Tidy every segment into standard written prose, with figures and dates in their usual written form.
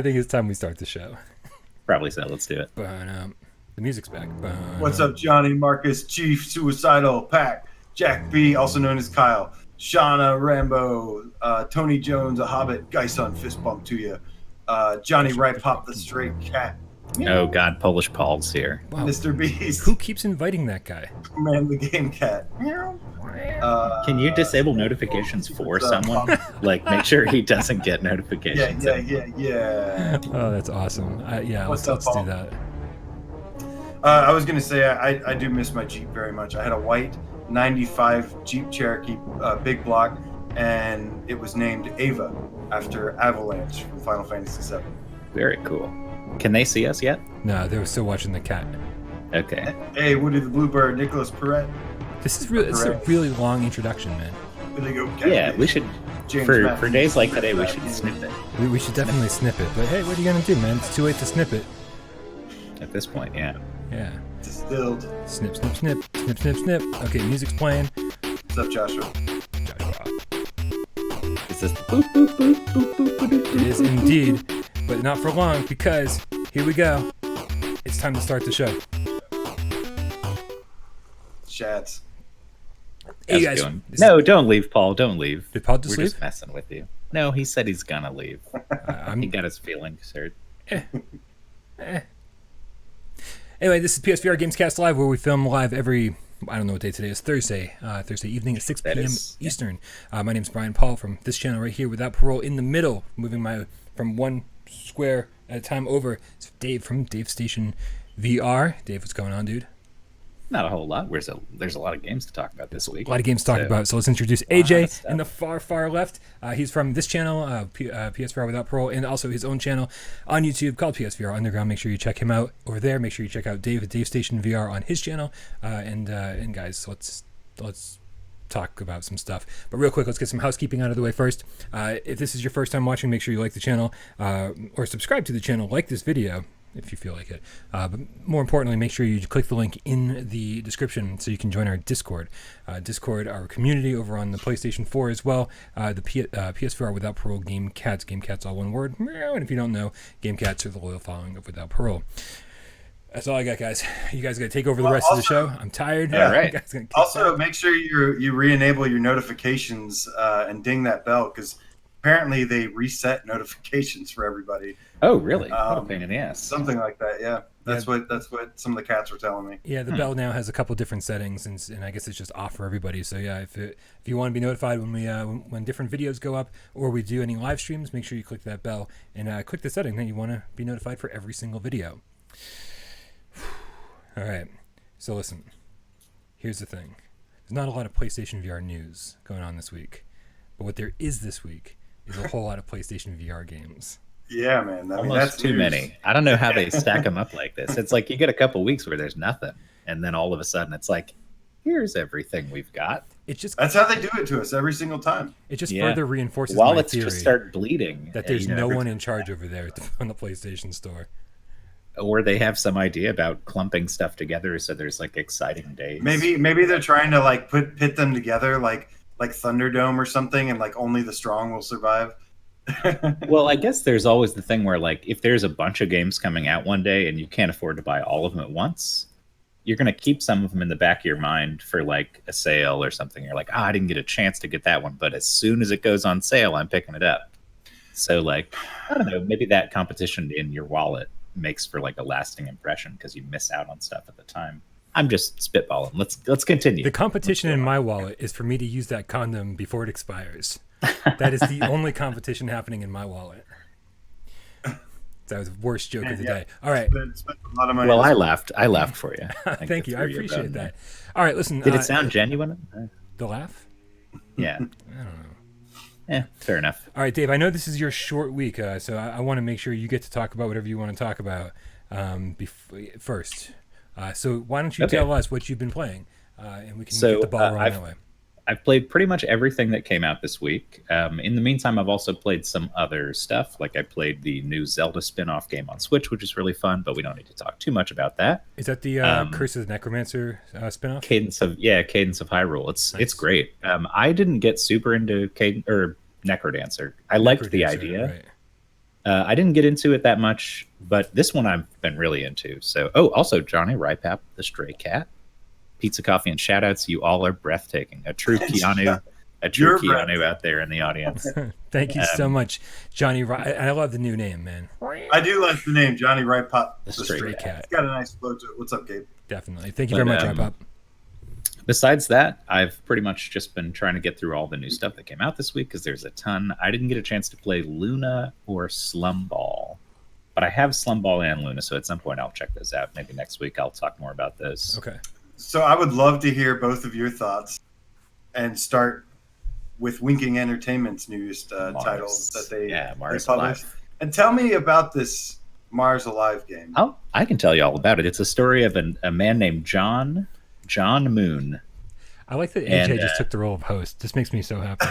I think it's time we start the show. Probably so. Let's do it. But the music's back. What's up, Johnny, Marcus, Chief, Suicidal, Pack, Jack B, also known as Kyle, Shauna, Rambo, Tony Jones, a Hobbit, Gyson, fist bump to you, Johnny Right Pop, the Stray Cat. Oh God, Polish Paul's here. Wow. Mr. Beast. Who keeps inviting that guy? Man, the Game Cat. Can you disable notifications for someone? Like, make sure he doesn't get notifications. Yeah. Oh, that's awesome. Yeah, let's do that. I was gonna say I do miss my Jeep very much. I had a white '95 Jeep Cherokee big block, and it was named Ava after Avalanche from Final Fantasy VII. Very cool. Can they see us yet? No, they were still watching the cat. Okay. Hey, Woody the Bluebird, Nicholas Perret. This is a really long introduction, man. There you go. Yeah, we should. For days like today, we should snip it. We should definitely snip it. But hey, what are you gonna do, man? It's too late to snip it. At this point, yeah. Yeah. Distilled. Snip, snip, snip, snip, snip, snip. Okay, music's playing. What's up, Joshua? Is this the boop, boop, boop, boop, boop, boop, boop, It is indeed, but not for long, because here we go. It's time to start the show. Shats. Hey, guys. No, don't leave, Paul. Don't leave. Did Paul just We're leave? just messing with you. No, he said he's gonna leave. He got his feelings hurt. Anyway, this is PSVR GamesCast Live, where we film live every, I don't know what day today is, Thursday evening at 6 p.m. Eastern. My name's Bryan Paul from this channel right here, Without Parole, in the middle, moving from one square at a time over. It's Dave from Davestation VR. Dave, what's going on, dude? Not a whole lot. There's a lot of games to talk about this week. A lot of games to talk about. So let's introduce AJ in the far left. He's from this channel, PSVR Without Parole, and also his own channel on YouTube called PSVR Underground. Make sure you check him out over there. Make sure you check out Dave at Davestation VR on his channel. And guys, let's talk about some stuff. But real quick, let's get some housekeeping out of the way first. If this is your first time watching, make sure you like the channel or subscribe to the channel. Like this video if you feel like it. But more importantly, make sure you click the link in the description so you can join our Discord. Discord, our community over on the PlayStation 4 as well. The PSVR Without Parole GameCats. GameCats all one word. And if you don't know, GameCats are the loyal following of Without Parole. That's all I got, guys. You guys got to take over the rest of the show. I'm tired. Yeah, right. Also, make sure you re-enable your notifications and ding that bell, because apparently they reset notifications for everybody. Oh, really? What a pain in the ass. Something like that, yeah. That's what some of the cats were telling me. Yeah, the bell now has a couple different settings, and I guess it's just off for everybody. So yeah, if you want to be notified when different videos go up or we do any live streams, make sure you click that bell and click the setting that you want to be notified for every single video. All right, so listen, here's the thing. There's not a lot of PlayStation VR news going on this week, but what there is this week is a whole lot of PlayStation VR games. Yeah, man. Almost that's too many. I don't know how they stack them up like this. It's like you get a couple weeks where there's nothing, and then all of a sudden it's like, here's everything we've got. That's how they do it to us every single time. It just further reinforces my wallets theory just start bleeding that there's no one in charge over there on the PlayStation Store. Or they have some idea about clumping stuff together so there's like exciting days. Maybe they're trying to like pit them together like Thunderdome or something, and like only the strong will survive. Well, I guess there's always the thing where like if there's a bunch of games coming out one day and you can't afford to buy all of them at once, you're going to keep some of them in the back of your mind for like a sale or something. You're like, I didn't get a chance to get that one, but as soon as it goes on sale, I'm picking it up. So like, I don't know, maybe that competition in your wallet makes for like a lasting impression because you miss out on stuff at the time. I'm just spitballing. Let's continue. The competition in my wallet is for me to use that condom before it expires. That is the only competition happening in my wallet. That was the worst joke of the day. All right. Spent a lot of money. Well, I laughed for you. Thank you. I appreciate that. All right, listen. Did it sound genuine? The laugh? Yeah. I don't know. Fair enough. All right, Dave, I know this is your short week, so I want to make sure you get to talk about whatever you want to talk about first. So why don't you tell us what you've been playing, and we can get the ball rolling that way. I've played pretty much everything that came out this week. In the meantime, I've also played some other stuff. Like I played the new Zelda spin-off game on Switch, which is really fun, but we don't need to talk too much about that. Is that the Curse of the Necromancer spin-off? Cadence of Hyrule. It's great. I didn't get super into Necrodancer. I liked the idea. I didn't get into it that much, but this one I've been really into. So, also Johnny Rypap, the stray cat, Pizza Coffee, and Shoutouts. You all are breathtaking. A true Keanu, out there in the audience. Thank you so much, Johnny. I love the new name, man. I do like the name Johnny Rypop, the stray cat. It's got a nice flow to it. What's up, Gabe? Definitely. Thank you very much, Rypop. Besides that, I've pretty much just been trying to get through all the new stuff that came out this week because there's a ton. I didn't get a chance to play Luna or Slumball, but I have Slumball and Luna, so at some point I'll check those out. Maybe next week I'll talk more about those. Okay. So I would love to hear both of your thoughts and start with Winking Entertainment's newest titles that they Mars published. Alive. And tell me about this Mars Alive game. Oh, I can tell you all about it. It's a story of a man named John Moon. I like that AJ just took the role of host. This makes me so happy.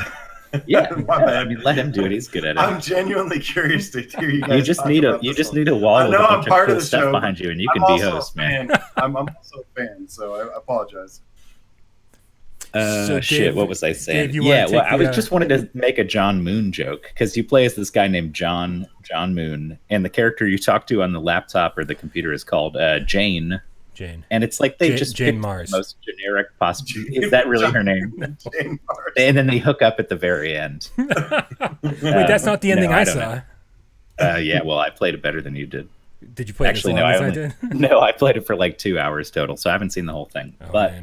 Yeah, I mean, let him do it. He's good at it. I'm genuinely curious to hear you guys. You just need a wall. I know with a I'm bunch part of of the stuff show behind you, and you can be host, man. I'm also a fan, so I apologize. So Dave, what was I saying? Dave, I was just wanted to make a John Moon joke because you play as this guy named John Moon, and the character you talk to on the laptop or the computer is called Jane. And it's like they just Jane picked Mars. The most generic possible. Is that really her name? Jane Mars. And then they hook up at the very end. Wait, that's not the ending I saw. Yeah, well, I played it better than you did. Did you play it as long as I did? No, I played it for like 2 hours total, so I haven't seen the whole thing. But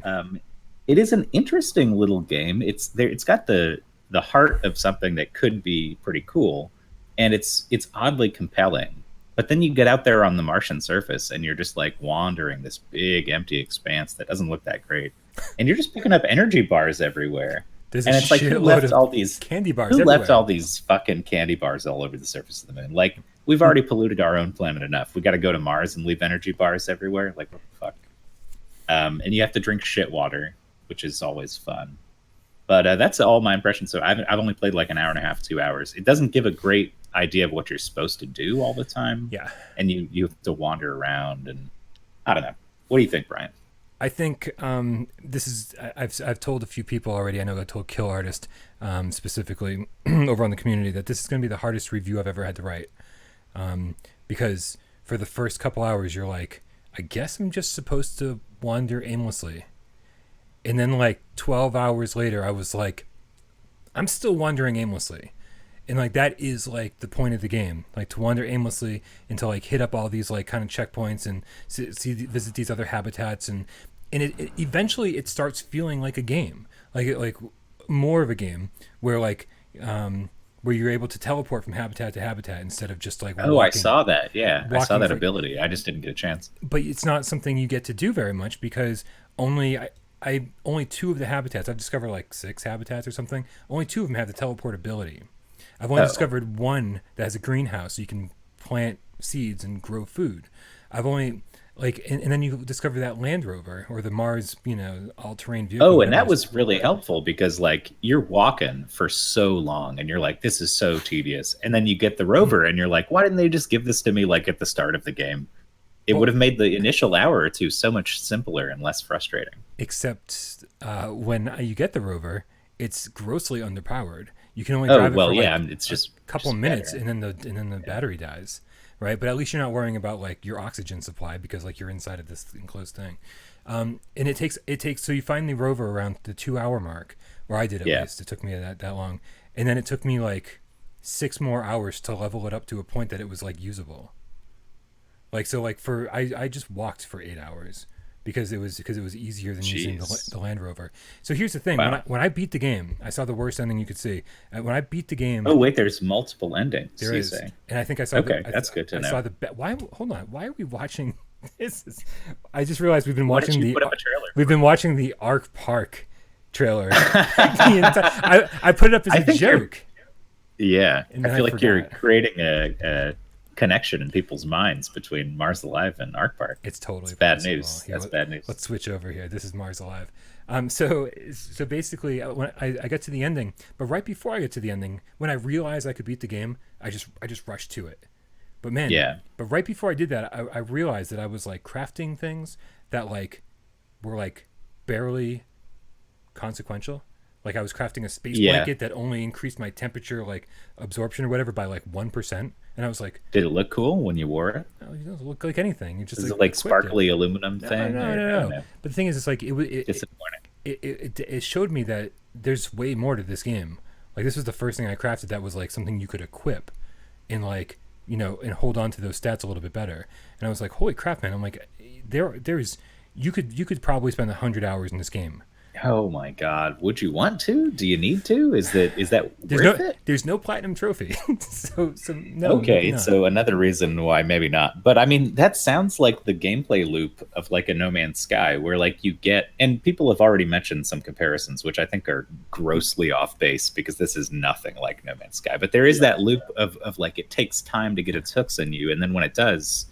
it is an interesting little game. It's got the heart of something that could be pretty cool, and it's oddly compelling. But then you get out there on the Martian surface and you're just like wandering this big empty expanse that doesn't look that great. And you're just picking up energy bars everywhere. There's and it's like, who left all these candy bars Who everywhere. left all these fucking candy bars all over the surface of the moon? Like, we've already polluted our own planet enough. We got to go to Mars and leave energy bars everywhere? Like, what the fuck? And you have to drink shit water, which is always fun. But that's all my impression. So I've only played like an hour and a half, 2 hours. It doesn't give a great idea of what you're supposed to do all the time. Yeah. And you have to wander around, and I don't know. What do you think, Brian? I think this is. I've told a few people already. I know I told Kill Artist specifically over on the community that this is going to be the hardest review I've ever had to write, because for the first couple hours you're like, I guess I'm just supposed to wander aimlessly. And then like 12 hours later, I was like, I'm still wandering aimlessly. And like, that is like the point of the game, like to wander aimlessly and to like hit up all these like kind of checkpoints and visit these other habitats. And it eventually it starts feeling like a game, like more of a game where like, where you're able to teleport from habitat to habitat instead of just like walking, I saw that. Yeah, I saw that for, ability. I just didn't get a chance. But it's not something you get to do very much because only two of the habitats, I've discovered like 6 habitats or something. Only 2 of them have the teleport ability. I've only discovered one that has a greenhouse so you can plant seeds and grow food. I've only and then you discover that Land Rover or the Mars, all-terrain vehicle. Oh, and that was really helpful because like you're walking for so long and you're like, this is so tedious. And then you get the rover and you're like, why didn't they just give this to me like at the start of the game? It would have made the initial hour or two so much simpler and less frustrating. Except when you get the rover, it's grossly underpowered. You can only drive it for it's just a couple just minutes, better. and then the battery dies, right? But at least you're not worrying about like your oxygen supply because like you're inside of this enclosed thing. And it takes. So you find the rover around the 2-hour mark, or I did at least. It took me that long, and then it took me like 6 more hours to level it up to a point that it was like usable. Like so, like I just walked for 8 hours. Because it was easier than using the Land Rover. So here's the thing: when I beat the game, I saw the worst ending you could see. When I beat the game, oh wait, there's multiple endings. There is, and I think I saw. Okay, that's good to know. I saw the. Why? Hold on. Why are we watching? I just realized we've been watching the. We've been watching the Ark Park trailer. I put it up as a joke. Yeah, I feel like you're creating a connection in people's minds between Mars Alive and Ark Park. It's totally bad news. That's bad news. Let's switch over here. This is Mars Alive. So basically, when I got to the ending, but right before I get to the ending, when I realized I could beat the game, I just rushed to it. But man, But right before I did that, I realized that I was like crafting things that like were like barely consequential. Like I was crafting a space blanket that only increased my temperature like absorption or whatever by like 1%. And I was like, Did it look cool when you wore it? oh, it doesn't look like anything. It just Is it like like sparkly aluminum thing? No. But the thing is, it's like Disappointing. it showed me that there's way more to this game. Like this was the first thing I crafted that was like something you could equip, and like and hold on to those stats a little bit better. And I was like, holy crap, man! I'm like, there's you could probably spend 100 hours in this game. Oh my God! Would you want to? Do you need to? Is that worth it? There's no platinum trophy, so no. Okay, so another reason why maybe not. But I mean, that sounds like the gameplay loop of like a No Man's Sky, where like you get, and people have already mentioned some comparisons, which I think are grossly off base because this is nothing like No Man's Sky. But there is that loop of like it takes time to get its hooks in you, and then when it does,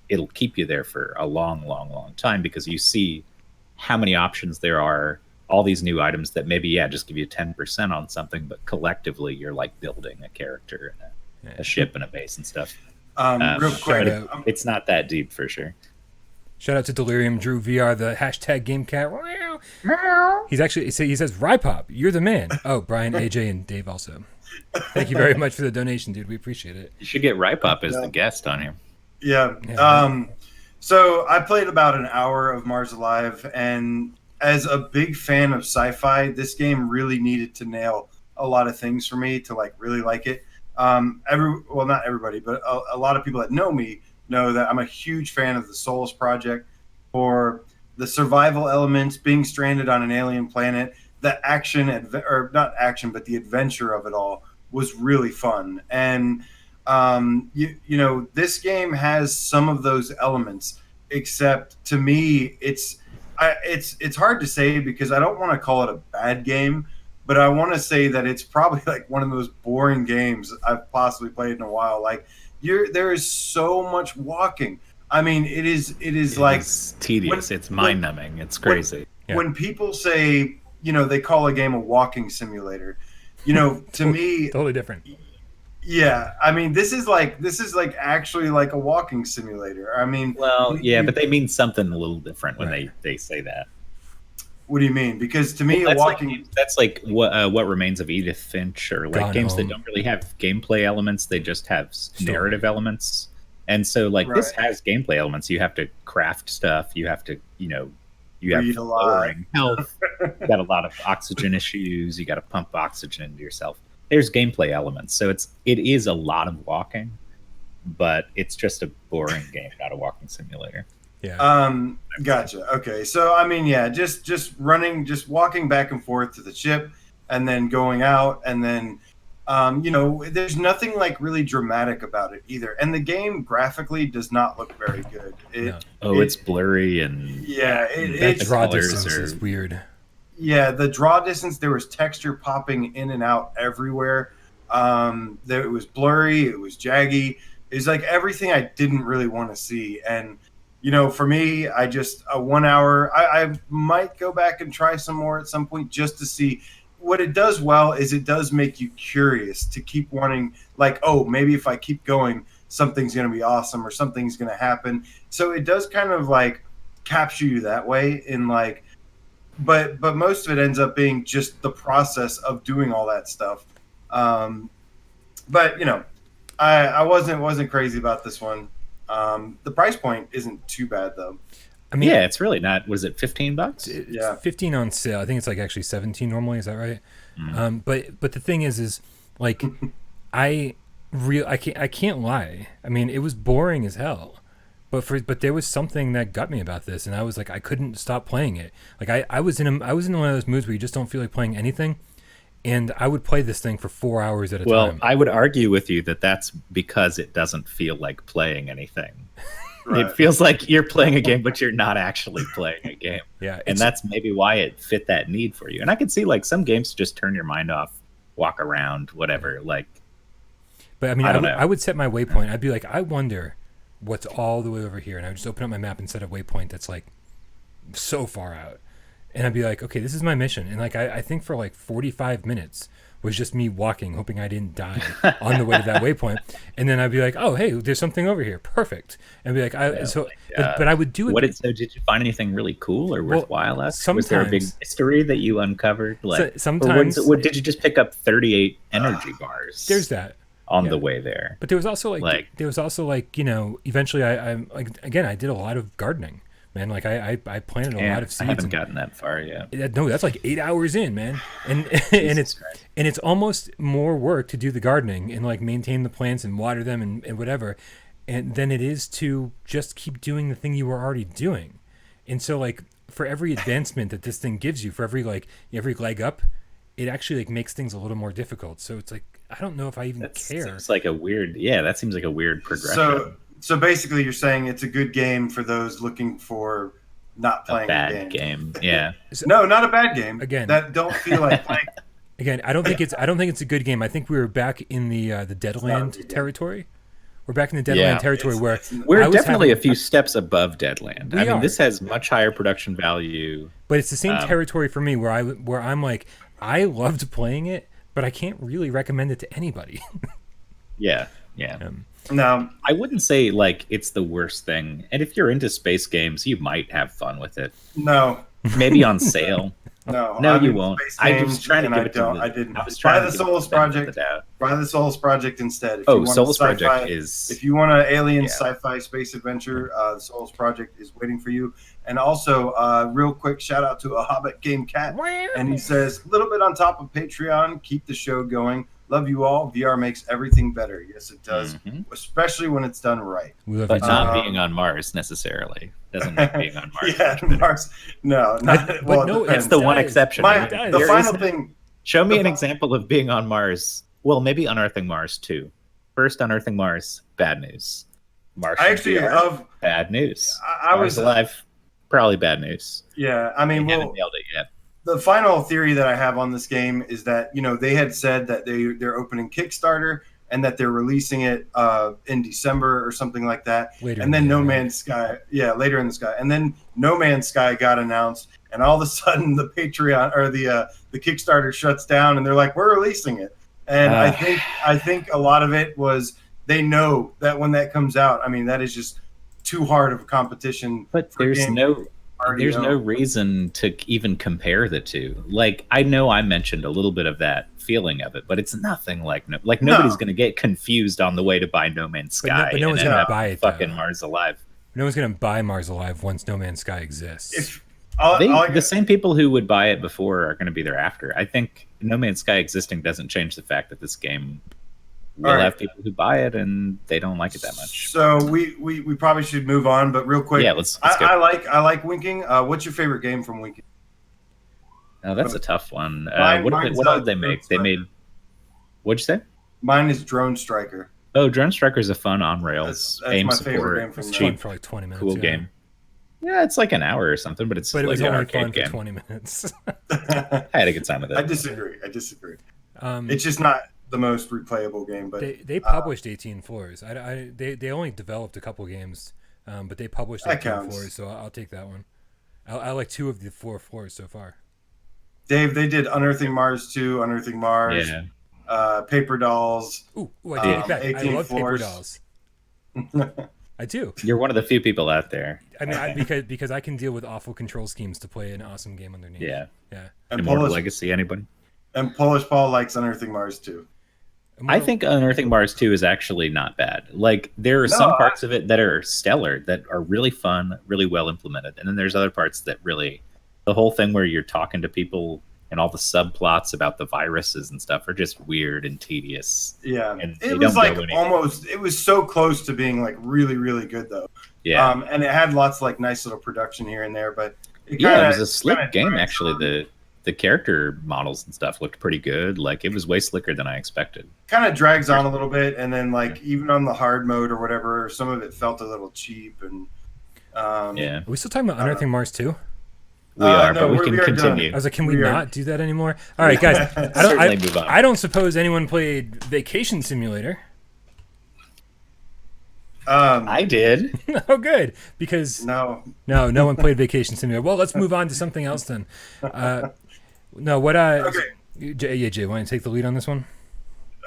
it'll keep you there for a long, long, long time because you see how many options there are. All these new items that maybe just give you 10% on something, but collectively you're like building a character and a ship and a base and stuff. Real quick, it's not that deep for sure. Shout out to Delirium Drew VR, the hashtag GameCat. He's actually he says Rypop, you're the man. Oh, Brian, AJ, and Dave also. Thank you very much for the donation, dude. We appreciate it. You should get Rypop as the guest on here. Yeah. So I played about an hour of Mars Alive, and as a big fan of sci-fi, this game really needed to nail a lot of things for me to like really like it. Not everybody, but a lot of people that know me know that I'm a huge fan of the Souls project for the survival elements, being stranded on an alien planet, the action, or not action, but the adventure of it all was really fun. And this game has some of those elements, except to me, it's hard to say because I don't want to call it a bad game, but I want to say that it's probably like one of the most boring games I've possibly played in a while. Like there is so much walking. I mean, it is like tedious. It's mind numbing. It's crazy. When people say, they call a game a walking simulator, to me, totally different. Yeah, I mean, this is like actually like a walking simulator. I mean, but they mean something a little different when they say that. What do you mean? Because to me, that's like what remains of Edith Finch, or like games that don't really have gameplay elements; they just have narrative elements. And so, like this has gameplay elements. You have to craft stuff. You have to, you have lowering health. You got a lot of oxygen issues. You got to pump oxygen into yourself. There's gameplay elements, so it is a lot of walking, but it's just a boring game, not a walking simulator. Yeah. Gotcha. Okay. So I mean, just running, just walking back and forth to the ship, and then going out, and then there's nothing like really dramatic about it either. And the game graphically does not look very good. It's blurry and the draw distance is weird. Yeah, the draw distance, there was texture popping in and out everywhere. It was blurry, it was jaggy. It was like everything I didn't really want to see. And, for me, I just, 1 hour, I might go back and try some more at some point just to see. What it does well is it does make you curious to keep wanting, like, oh, maybe if I keep going, something's going to be awesome or something's going to happen. So it does kind of like capture you that way in like, but most of it ends up being just the process of doing all that stuff. But I wasn't crazy about this one. The price point isn't too bad though. I mean, it's really not. Was it $15? It's 15 on sale. I think it's like actually 17 normally. Is that right? Mm. But the thing is like I can't lie. I mean, it was boring as hell. But there was something that got me about this, and I was like, I couldn't stop playing it. Like I was in one of those moods where you just don't feel like playing anything, and I would play this thing for 4 hours at a time. Well, I would argue with you that that's because it doesn't feel like playing anything. Right. It feels like you're playing a game, but you're not actually playing a game. Yeah, and that's maybe why it fit that need for you. And I can see like some games just turn your mind off, walk around, whatever. Like, but I mean, I would set my waypoint. I'd be like, I wonder what's all the way over here, and I would just open up my map and set a waypoint that's like so far out, and I'd be like, okay, this is my mission. And like I think for like 45 minutes was just me walking, hoping I didn't die on the way to that waypoint. And then I'd be like, oh hey, there's something over here, perfect. And be like, but I would do it. So did you find anything really cool or worthwhile? Was there a big mystery that you uncovered? Like sometimes, did you just pick up 38 energy bars? There's that. on the way there. But there was also eventually I'm like, again, I did a lot of gardening, man. Like I planted a lot of seeds. I haven't gotten that far yet. No, that's like 8 hours in, man. And it's almost more work to do the gardening and like maintain the plants and water them and whatever, and than it is to just keep doing the thing you were already doing. And so like for every advancement that this thing gives you, for every leg up, it actually like makes things a little more difficult. So it's like, I don't know if I even care. Seems like a weird, that seems like a weird progression. So basically, you're saying it's a good game for those looking for not playing a bad game. Yeah. No, not a bad game. Again, that don't feel like playing. Again, I don't think it's a good game. I think we were back in the Deadland territory. We're back in the Deadland territory where we're definitely a few steps above Deadland. I mean, this has much higher production value. But it's the same territory for me where I'm like, I loved playing it, but I can't really recommend it to anybody. Yeah. No, I wouldn't say like it's the worst thing. And if you're into space games, you might have fun with it. No. Maybe on sale. No, you won't. I was trying to give it to I didn't. I was trying buy the Solus Project. Buy the Solus Project instead. Solus Project is. If you want an alien sci-fi space adventure, the Solus Project is waiting for you. And also, real quick shout out to a Hobbit Game Cat, and he says, "A little bit on top of Patreon, keep the show going. Love you all. VR makes everything better. Yes, it does, especially when it's done right. But not being on Mars necessarily doesn't make being on Mars. Yeah, Mars. No, not. Well, no, it's the one exception. The final thing. Show me an example of being on Mars. Well, maybe unearthing Mars too. First, unearthing Mars, bad news. Mars. I actually love bad news. I was alive. Probably bad news. Yeah, I mean, haven't nailed it yet. The final theory that I have on this game is that, they had said that they're opening Kickstarter and that they're releasing it in December or something like that. Later in the sky. And then No Man's Sky got announced, and all of a sudden the Patreon or the Kickstarter shuts down, and they're like, we're releasing it. And I think a lot of it was they know that when that comes out, I mean, that is just too hard of a competition. But there's no reason to even compare the two. Like, I know I mentioned a little bit of that feeling of it, but it's nothing like nobody's going to get confused on the way to buy No Man's Sky. But no one's going to buy it. Fucking Mars Alive. No one's going to buy Mars Alive once No Man's Sky exists. The same people who would buy it before are going to be there after. I think No Man's Sky existing doesn't change the fact that this game will have people who buy it and they don't like it that much. So we probably should move on, but real quick, let's go. I like Winking. What's your favorite game from Winking? Oh, that's a tough one. What did they make? They made. What'd you say? Mine is Drone Striker. Oh, Drone Striker is a fun on rails that's aim my support. Favorite game from it's cheap for like 20 minutes. Cool game. Yeah, it's like an hour or something, but it was only arcade fun game. for 20 minutes. I had a good time with it. I disagree. It's just not the most replayable game, but they published 18 floors. They only developed a couple games, but they published 18 floors, so I'll take that one. I like 2 of the 4 floors so far. Dave, they did Unearthing Mars 2, Unearthing Mars, Paper Dolls. Ooh, I take it back. 18 I love floors. Paper Dolls. I do. You're one of the few people out there. I mean, because I can deal with awful control schemes to play an awesome game underneath. Yeah. And Immortal Legacy, anybody? And Polish Paul likes Unearthing Mars 2. I think Unearthing Mars 2 is actually not bad. Like, there are some parts of it that are stellar, that are really fun, really well implemented. And then there's other parts that really, the whole thing where you're talking to people and all the subplots about the viruses and stuff are just weird and tedious. Yeah. And it was like it was so close to being like really, really good though. Yeah. And it had lots of like nice little production here and there, but it was a slick game actually. The character models and stuff looked pretty good. Like, it was way slicker than I expected. Kind of drags on a little bit, and then like even on the hard mode or whatever, some of it felt a little cheap. And are we still talking about Unearthing Mars 2? We are, but we can continue. I was like, can we not do that anymore? All right, guys. I don't suppose anyone played Vacation Simulator. I did. Oh, good. Because no one played Vacation Simulator. Well, let's move on to something else then. Okay. Jay, why don't you take the lead on this one?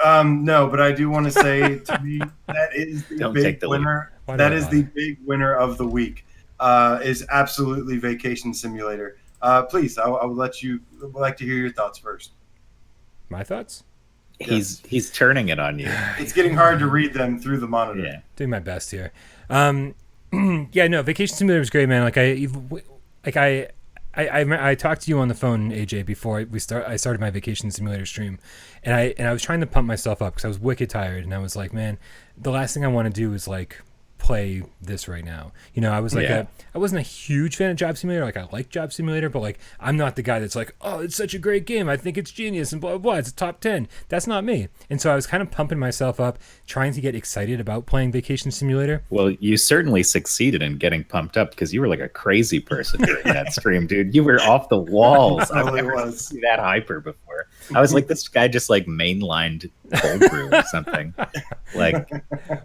No, but I do want to say to me that is the big winner. That is the big winner of the week. Is absolutely Vacation Simulator. Please, I would like to hear your thoughts first. My thoughts? He's turning it on you. It's getting hard to read them through the monitor. Yeah. Doing my best here. Yeah, no, Vacation Simulator was great, man. I talked to you on the phone, AJ, before I started my Vacation Simulator stream, and I was trying to pump myself up because I was wicked tired, and I was like, man, the last thing I want to do is like play this right now. I was like I wasn't a huge fan of Job Simulator. Like I like Job Simulator, but like I'm not the guy that's like, oh, it's such a great game, I think it's genius and blah blah blah, it's a top 10. That's not me. And so I was kind of pumping myself up, trying to get excited about playing Vacation Simulator. Well, you certainly succeeded in getting pumped up because you were like a crazy person during that stream, dude. You were off the walls. I've never seen that hyper before. I was like, this guy just like mainlined cold brew or something. Like,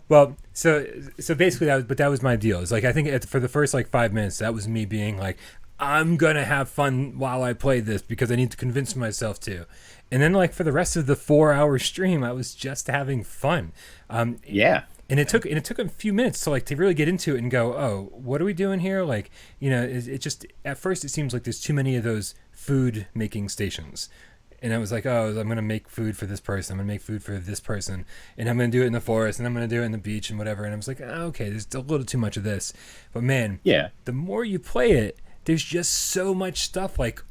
well, so basically that was my deal. It's like I think for the first like 5 minutes, that was me being like, I'm gonna have fun while I play this because I need to convince myself to. And then like for the rest of the 4-hour stream, I was just having fun. Yeah. And it took a few minutes to really get into it and go, oh, what are we doing here? Like, it just at first it seems like there's too many of those food making stations. And I was like, oh, I'm going to make food for this person. I'm going to make food for this person. And I'm going to do it in the forest. And I'm going to do it in the beach and whatever. And I was like, oh, okay, there's a little too much of this. But man, the more you play it, there's just so much stuff like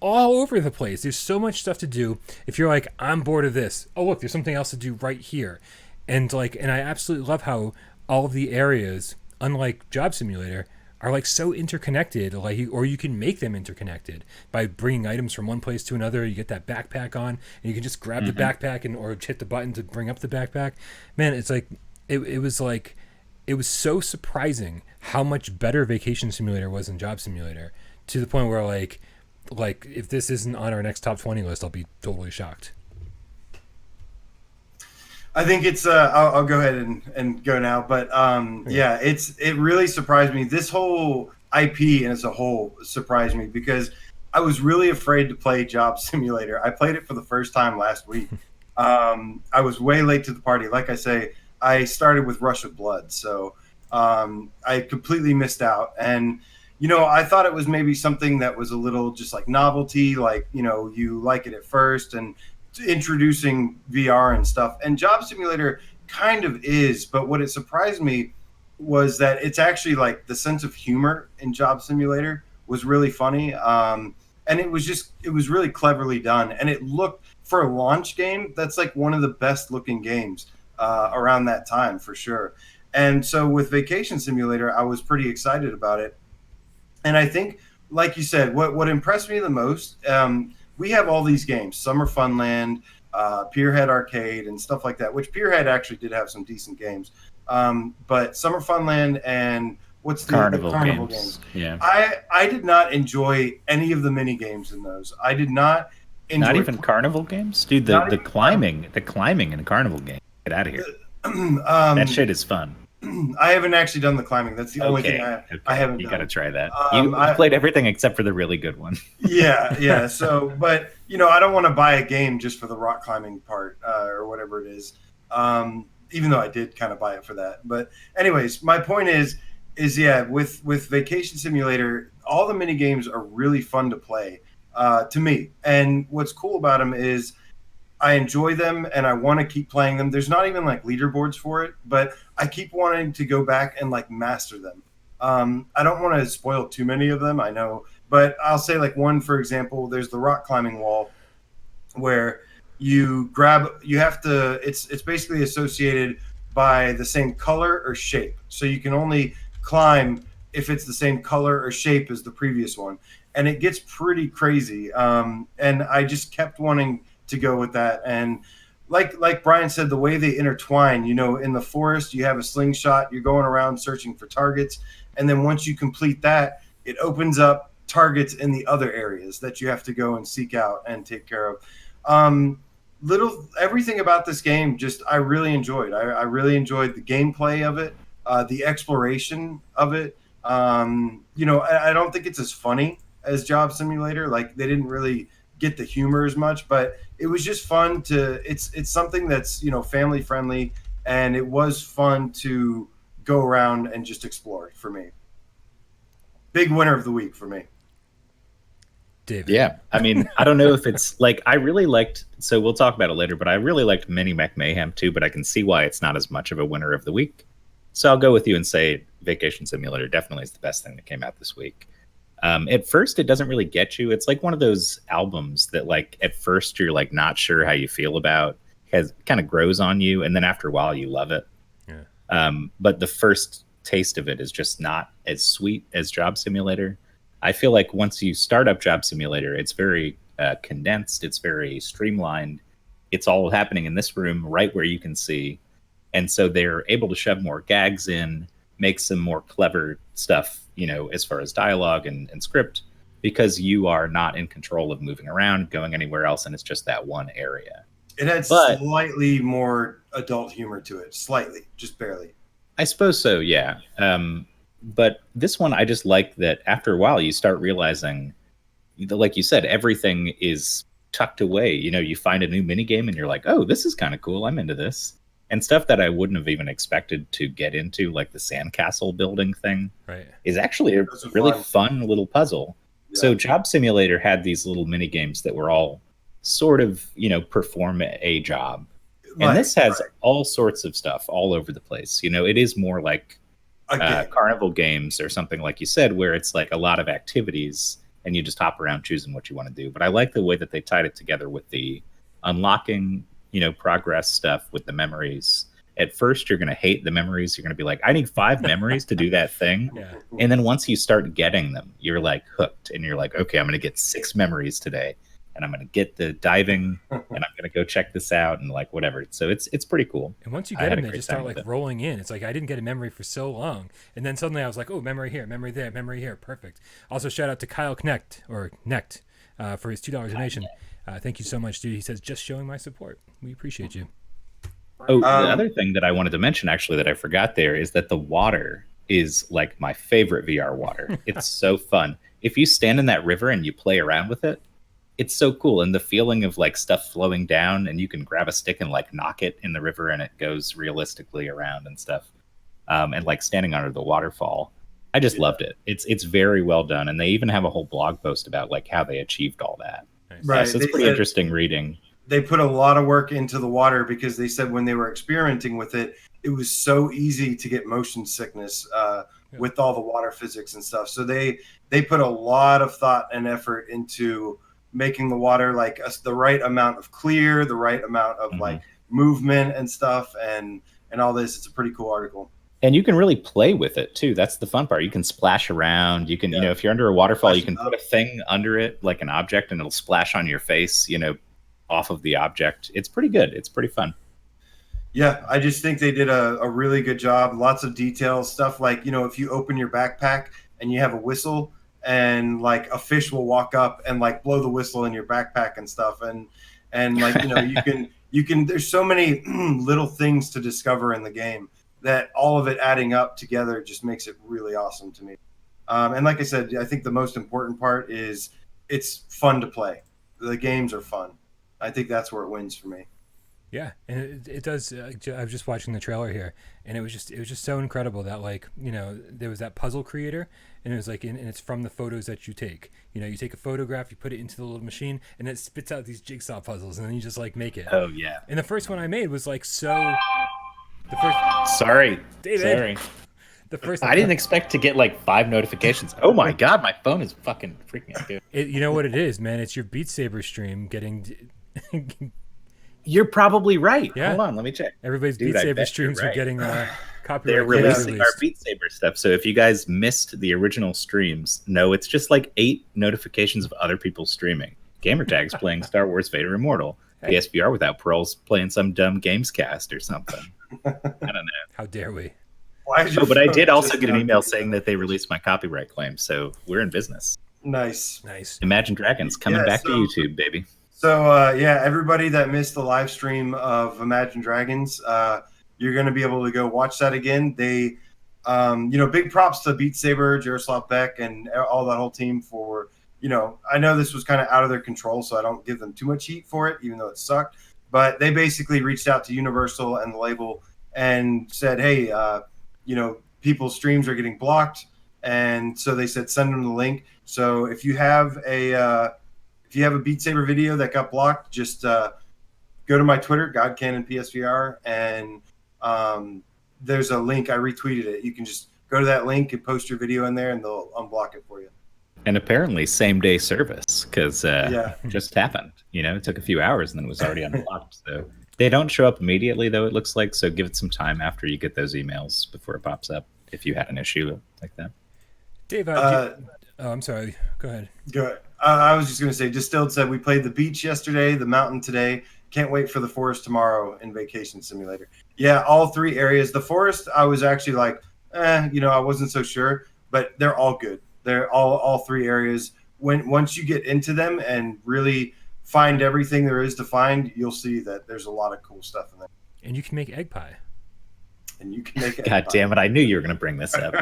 all over the place. There's so much stuff to do. If you're like, I'm bored of this. Oh, look, there's something else to do right here. And I absolutely love how all of the areas, unlike Job Simulator, are like so interconnected, or you can make them interconnected by bringing items from one place to another. You get that backpack on, and you can just grab the backpack or hit the button to bring up the backpack. Man, it's like it was so surprising how much better Vacation Simulator was than Job Simulator, to the point where like if this isn't on our next top 20 list, I'll be totally shocked. I think it's I'll go ahead and go now, but it really surprised me. This whole IP as a whole surprised me because I was really afraid to play Job Simulator. I played it for the first time last week. I was way late to the party. Like I say, I started with Rush of Blood, so I completely missed out. And I thought it was maybe something that was a little just like novelty, like you like it at first and introducing VR and stuff, and Job Simulator kind of is, but what it surprised me was that it's actually like the sense of humor in Job Simulator was really funny, and it was really cleverly done, and it looked, for a launch game, that's like one of the best looking games around that time for sure. And so with Vacation Simulator, I was pretty excited about it, and I think, like you said, what impressed me the most, we have all these games, Summer Funland, Pierhead Arcade, and stuff like that, which Pierhead actually did have some decent games. But Summer Funland and what's the Carnival games? Yeah. I did not enjoy any of the mini games in those. I did not enjoy. Not even Carnival games? Dude, the climbing in a Carnival game. Get out of here. That shit is fun. I haven't actually done the climbing. That's the only thing I haven't done. You got to try that. You played everything except for the really good one. Yeah. So, but I don't want to buy a game just for the rock climbing part or whatever it is. Even though I did kind of buy it for that. But anyways, my point is with Vacation Simulator, all the mini games are really fun to play to me. And what's cool about them is I enjoy them and I want to keep playing them. There's not even like leaderboards for it, but I keep wanting to go back and like master them. I don't want to spoil too many of them, I know, but I'll say like one, for example, there's the rock climbing wall where it's basically associated by the same color or shape. So you can only climb if it's the same color or shape as the previous one. And it gets pretty crazy. And I just kept wanting to go with that. And like Brian said, the way they intertwine, in the forest, you have a slingshot, you're going around searching for targets. And then once you complete that, it opens up targets in the other areas that you have to go and seek out and take care of. Everything about this game, I really enjoyed. I really enjoyed the gameplay of it, the exploration of it. I don't think it's as funny as Job Simulator. Like they didn't really get the humor as much, but it was just fun it's something that's family friendly, and it was fun to go around and just explore for me. Big winner of the week for me. David. Yeah, I mean, I don't know if it's like I really liked. So we'll talk about it later, but I really liked Mini Mech Mayhem too. But I can see why it's not as much of a winner of the week. So I'll go with you and say Vacation Simulator definitely is the best thing that came out this week. At first, it doesn't really get you. It's like one of those albums that, like, at first you're like not sure how you feel about. Has kind of grows on you, and then after a while you love it. Yeah. But the first taste of it is just not as sweet as Job Simulator. I feel like once you start up Job Simulator, it's very condensed. It's very streamlined. It's all happening in this room right where you can see. And so they're able to shove more gags in, make some more clever stuff, you know, as far as dialogue and script, because you are not in control of moving around, going anywhere else, and it's just that one area. It had slightly more adult humor to it. Slightly, just barely. I suppose so, yeah. But this one, I just like that after a while, you start realizing, like you said, everything is tucked away. You know, you find a new minigame and you're like, oh, this is kind of cool. I'm into this. And stuff that I wouldn't have even expected to get into, like the sandcastle building thing, right, is actually a really fun little puzzle. Yeah. So Job Simulator had these little minigames that were all sort of, you know, perform a job. And this has all sorts of stuff all over the place. You know, it is more like carnival games or something, like you said, where it's like a lot of activities and you just hop around choosing what you want to do. But I like the way that they tied it together with the unlocking, you know, progress stuff with the memories. At first, you're going to hate the memories. You're going to be like, I need 5 memories to do that thing. Yeah. And then once you start getting them, you're like hooked. And you're like, okay, I'm going to get 6 memories today. And I'm going to get the diving, and I'm going to go check this out, and like whatever. So it's pretty cool. And once you get them, they just start like rolling in. It's like I didn't get a memory for so long, and then suddenly I was like, oh, memory here, memory there, memory here, perfect. Also, shout out to Kyle Knecht for his $2 donation. Thank you so much, dude. He says, just showing my support. We appreciate you. Oh, the other thing that I wanted to mention, actually, that I forgot there is that the water is like my favorite VR water. It's so fun. If you stand in that river and you play around with it, it's so cool. And the feeling of like stuff flowing down, and you can grab a stick and like knock it in the river and it goes realistically around and stuff. And like standing under the waterfall. I just loved it. It's very well done. And they even have a whole blog post about like how they achieved all that. Right. So it's pretty interesting reading. They put a lot of work into the water because they said when they were experimenting with it, it was so easy to get motion sickness with all the water physics and stuff. So they put a lot of thought and effort into making the water like the right amount of clear, the right amount of like movement and stuff, and all this. It's a pretty cool article. And you can really play with it too. That's the fun part. You can splash around. You can, you know, if you're under a waterfall, you can put a thing under it, like an object, and it'll splash on your face, you know, off of the object. It's pretty good. It's pretty fun. Yeah, I just think they did a really good job. Lots of details, stuff like, you know, if you open your backpack and you have a whistle, and like a fish will walk up and like blow the whistle in your backpack and stuff, and like, you know, you can there's so many little things to discover in the game that all of it adding up together just makes it really awesome to me. And like I said, I think the most important part is it's fun to play. The games are fun. I think that's where it wins for me. Yeah, and it does. I was just watching the trailer here, and it was just so incredible that, like, you know, there was that puzzle creator, and it was like, and it's from the photos that you take. You know, you take a photograph, you put it into the little machine, and it spits out these jigsaw puzzles, and then you just like make it. Oh yeah. And the first one I made was like so. The first. Sorry, David. Sorry. The first. I didn't expect to get like 5 notifications. Oh my god, my phone is fucking freaking out, dude. You know what it is, man? It's your Beat Saber stream getting. You're probably right. Yeah. Hold on, let me check. Everybody's Beat Saber streams are getting copyright. They're releasing our Beat Saber stuff. So if you guys missed the original streams, no, it's just like 8 notifications of other people streaming. Gamertag's playing Star Wars Vader Immortal. Hey. PSVR without Parole's playing some dumb GAMESCAST or something. I don't know. How dare we? But I did also get an email saying that they released my copyright claim, so we're in business. Nice. Imagine Dragons coming back to YouTube, baby. So, everybody that missed the live stream of Imagine Dragons, you're going to be able to go watch that again. They, big props to Beat Saber, Jaroslav Beck, and all that whole team for, you know, I know this was kind of out of their control, so I don't give them too much heat for it, even though it sucked. But they basically reached out to Universal and the label and said, hey, people's streams are getting blocked. And so they said, send them the link. So if you have a Beat Saber video that got blocked, just go to my Twitter, GodCannonPSVR, and there's a link. I retweeted it. You can just go to that link and post your video in there, and they'll unblock it for you. And apparently same-day service, because it just happened. It took a few hours, and then it was already unblocked. So they don't show up immediately, though, it looks like. So give it some time after you get those emails before it pops up, if you had an issue like that. Dave, I'm sorry. Go ahead. Go ahead. I was just going to say, Distilled said, we played the beach yesterday, the mountain today. Can't wait for the forest tomorrow in Vacation Simulator. Yeah, all 3 areas. The forest, I was actually like, I wasn't so sure, but they're all good. They're all 3 areas. Once you get into them and really find everything there is to find, you'll see that there's a lot of cool stuff in there. And you can make egg pie. God damn it, I knew you were going to bring this up.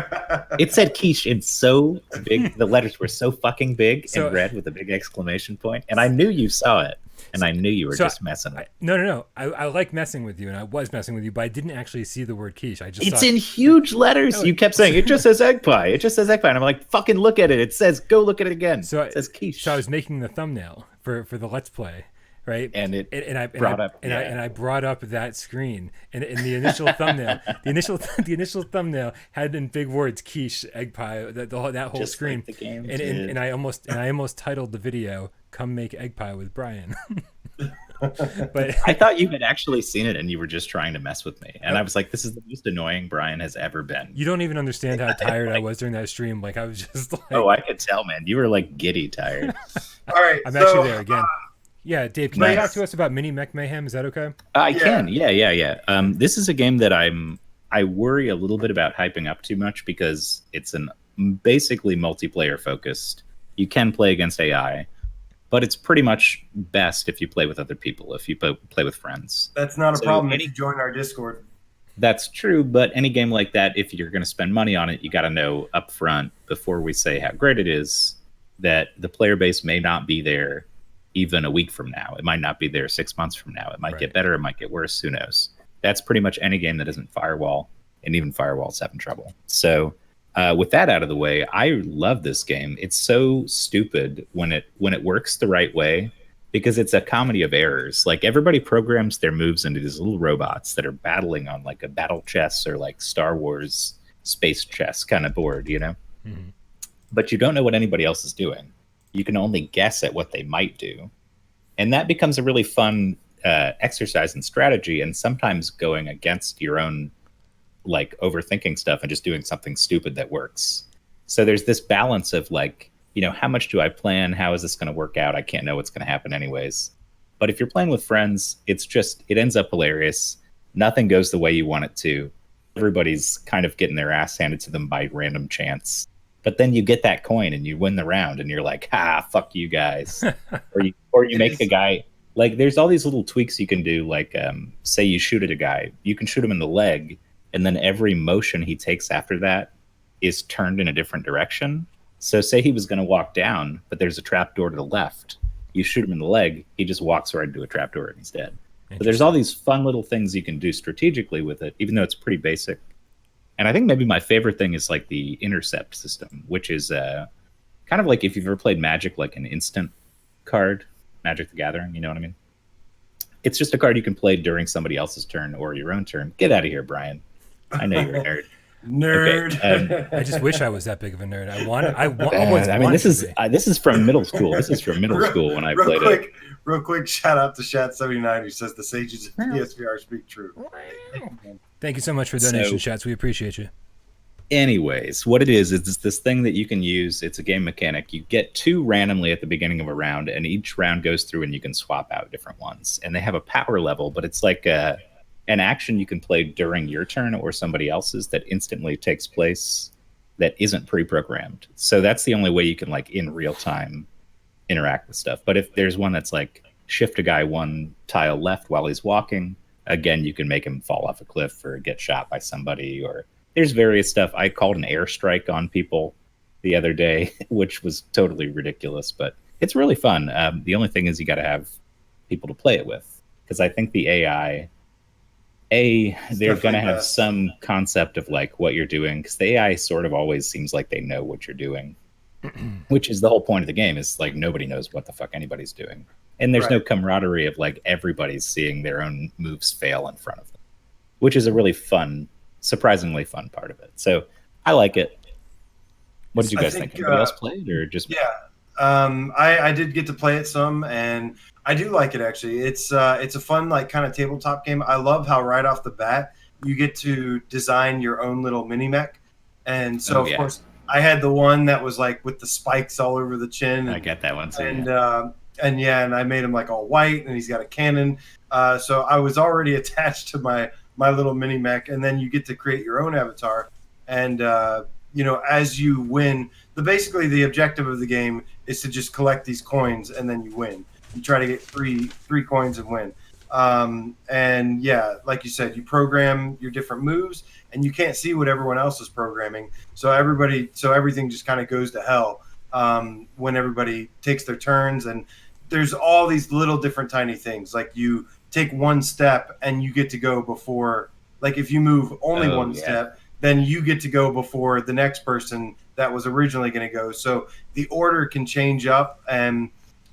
It said quiche in so big. The letters were so fucking big and red with a big exclamation point. And I knew you saw it. And I knew you were just messing with it. No. I like messing with you, and I was messing with you, but I didn't actually see the word quiche. It's in huge letters. You kept saying, it just says egg pie. It just says egg pie. And I'm like, fucking look at it. It says, go look at it again. So it says quiche. So I was making the thumbnail for the Let's Play. Right, and I brought up that screen, and in the initial thumbnail, the initial thumbnail had in big words "quiche," egg pie, that whole just screen, like the game and I almost titled the video "Come Make Egg Pie with Bryan." But I thought you had actually seen it, and you were just trying to mess with me, and I was like, "This is the most annoying Bryan has ever been." You don't even understand how tired I was during that stream. Like I was just like, oh, I could tell, man. You were like giddy tired. All right, I'm actually there again. Yeah, Dave, can you talk to us about Mini Mech Mayhem? Is that okay? I can. Yeah. This is a game that I worry a little bit about hyping up too much because it's basically multiplayer focused. You can play against AI, but it's pretty much best if you play with other people, if you play with friends. That's not a problem if you join our Discord. That's true, but any game like that, if you're going to spend money on it, you got to know up front before we say how great it is that the player base may not be there even a week from now. It might not be there 6 months from now. It might get better. It might get worse. Who knows? That's pretty much any game that isn't Firewall, and even Firewall's having trouble. So with that out of the way, I love this game. It's so stupid when it works the right way because it's a comedy of errors. Like everybody programs their moves into these little robots that are battling on like a battle chess or like Star Wars space chess kind of board, Mm-hmm. But you don't know what anybody else is doing. You can only guess at what they might do. And that becomes a really fun exercise in strategy and sometimes going against your own like overthinking stuff and just doing something stupid that works. So there's this balance of like, how much do I plan? How is this going to work out? I can't know what's going to happen anyways. But if you're playing with friends, it ends up hilarious. Nothing goes the way you want it to. Everybody's kind of getting their ass handed to them by random chance. But then you get that coin and you win the round and you're like, fuck you guys. or you make a guy, like there's all these little tweaks you can do. Like say you shoot at a guy, you can shoot him in the leg. And then every motion he takes after that is turned in a different direction. So say he was going to walk down, but there's a trap door to the left. You shoot him in the leg, he just walks right into a trap door and he's dead. But there's all these fun little things you can do strategically with it, even though it's pretty basic. And I think maybe my favorite thing is like the intercept system, which is kind of like if you've ever played Magic, like an instant card, Magic the Gathering, you know what I mean? It's just a card you can play during somebody else's turn or your own turn. Get out of here, Bryan. I know you're a nerd. Nerd. Okay, I just wish I was that big of a nerd. This is from middle school. This is from middle school when I played it. Real quick, shout out to Shat79 who says the sages of PSVR speak true. Thank you so much for donation, Shats. We appreciate you. Anyways, what it is this thing that you can use. It's a game mechanic. You get 2 randomly at the beginning of a round, and each round goes through and you can swap out different ones. And they have a power level, but it's like an action you can play during your turn or somebody else's that instantly takes place that isn't pre-programmed. So that's the only way you can like in real time interact with stuff. But if there's one that's like shift a guy 1 tile left while he's walking, again, you can make him fall off a cliff or get shot by somebody, or there's various stuff. I called an airstrike on people the other day, which was totally ridiculous, but it's really fun. The only thing is you got to have people to play it with, because I think the AI, they're going to have some concept of like what you're doing, because the AI sort of always seems like they know what you're doing. which is the whole point of the game. Is like nobody knows what the fuck anybody's doing, and there's no camaraderie of like everybody's seeing their own moves fail in front of them, which is a really fun, surprisingly fun part of it. So I like it. What did you guys think? Anybody else played or just? Yeah, I did get to play it some, and I do like it actually. It's a fun like kind of tabletop game. I love how right off the bat you get to design your own little mini mech, and so of course I had the one that was like with the spikes all over the chin. And, I get that one too. And I made him like all white, and he's got a cannon. So I was already attached to my little mini mech, and then you get to create your own avatar, and as you win, basically the objective of the game is to just collect these coins, and then you win. You try to get three coins and win. And yeah, like you said, you program your different moves, and you can't see what everyone else is programming. So everything just kind of goes to hell when everybody takes their turns. And there's all these little different tiny things. Like you take one step, and you get to go before. Like if you move only one step, then you get to go before the next person that was originally going to go. So the order can change up, and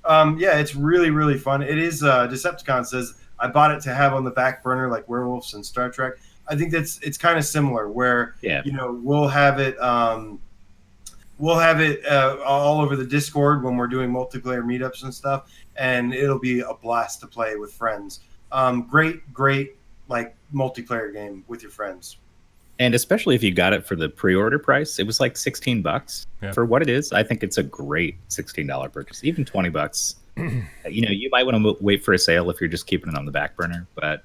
it's really, really fun. It is. Decepticon says I bought it to have on the back burner like Werewolves and Star Trek. I think it's kind of similar where we'll have it all over the Discord when we're doing multiplayer meetups and stuff, and it'll be a blast to play with friends. Great like multiplayer game with your friends. And especially if you got it for the pre-order price, it was like $16 for what it is. I think it's a great $16 purchase, even $20. You might want to wait for a sale if you're just keeping it on the back burner, but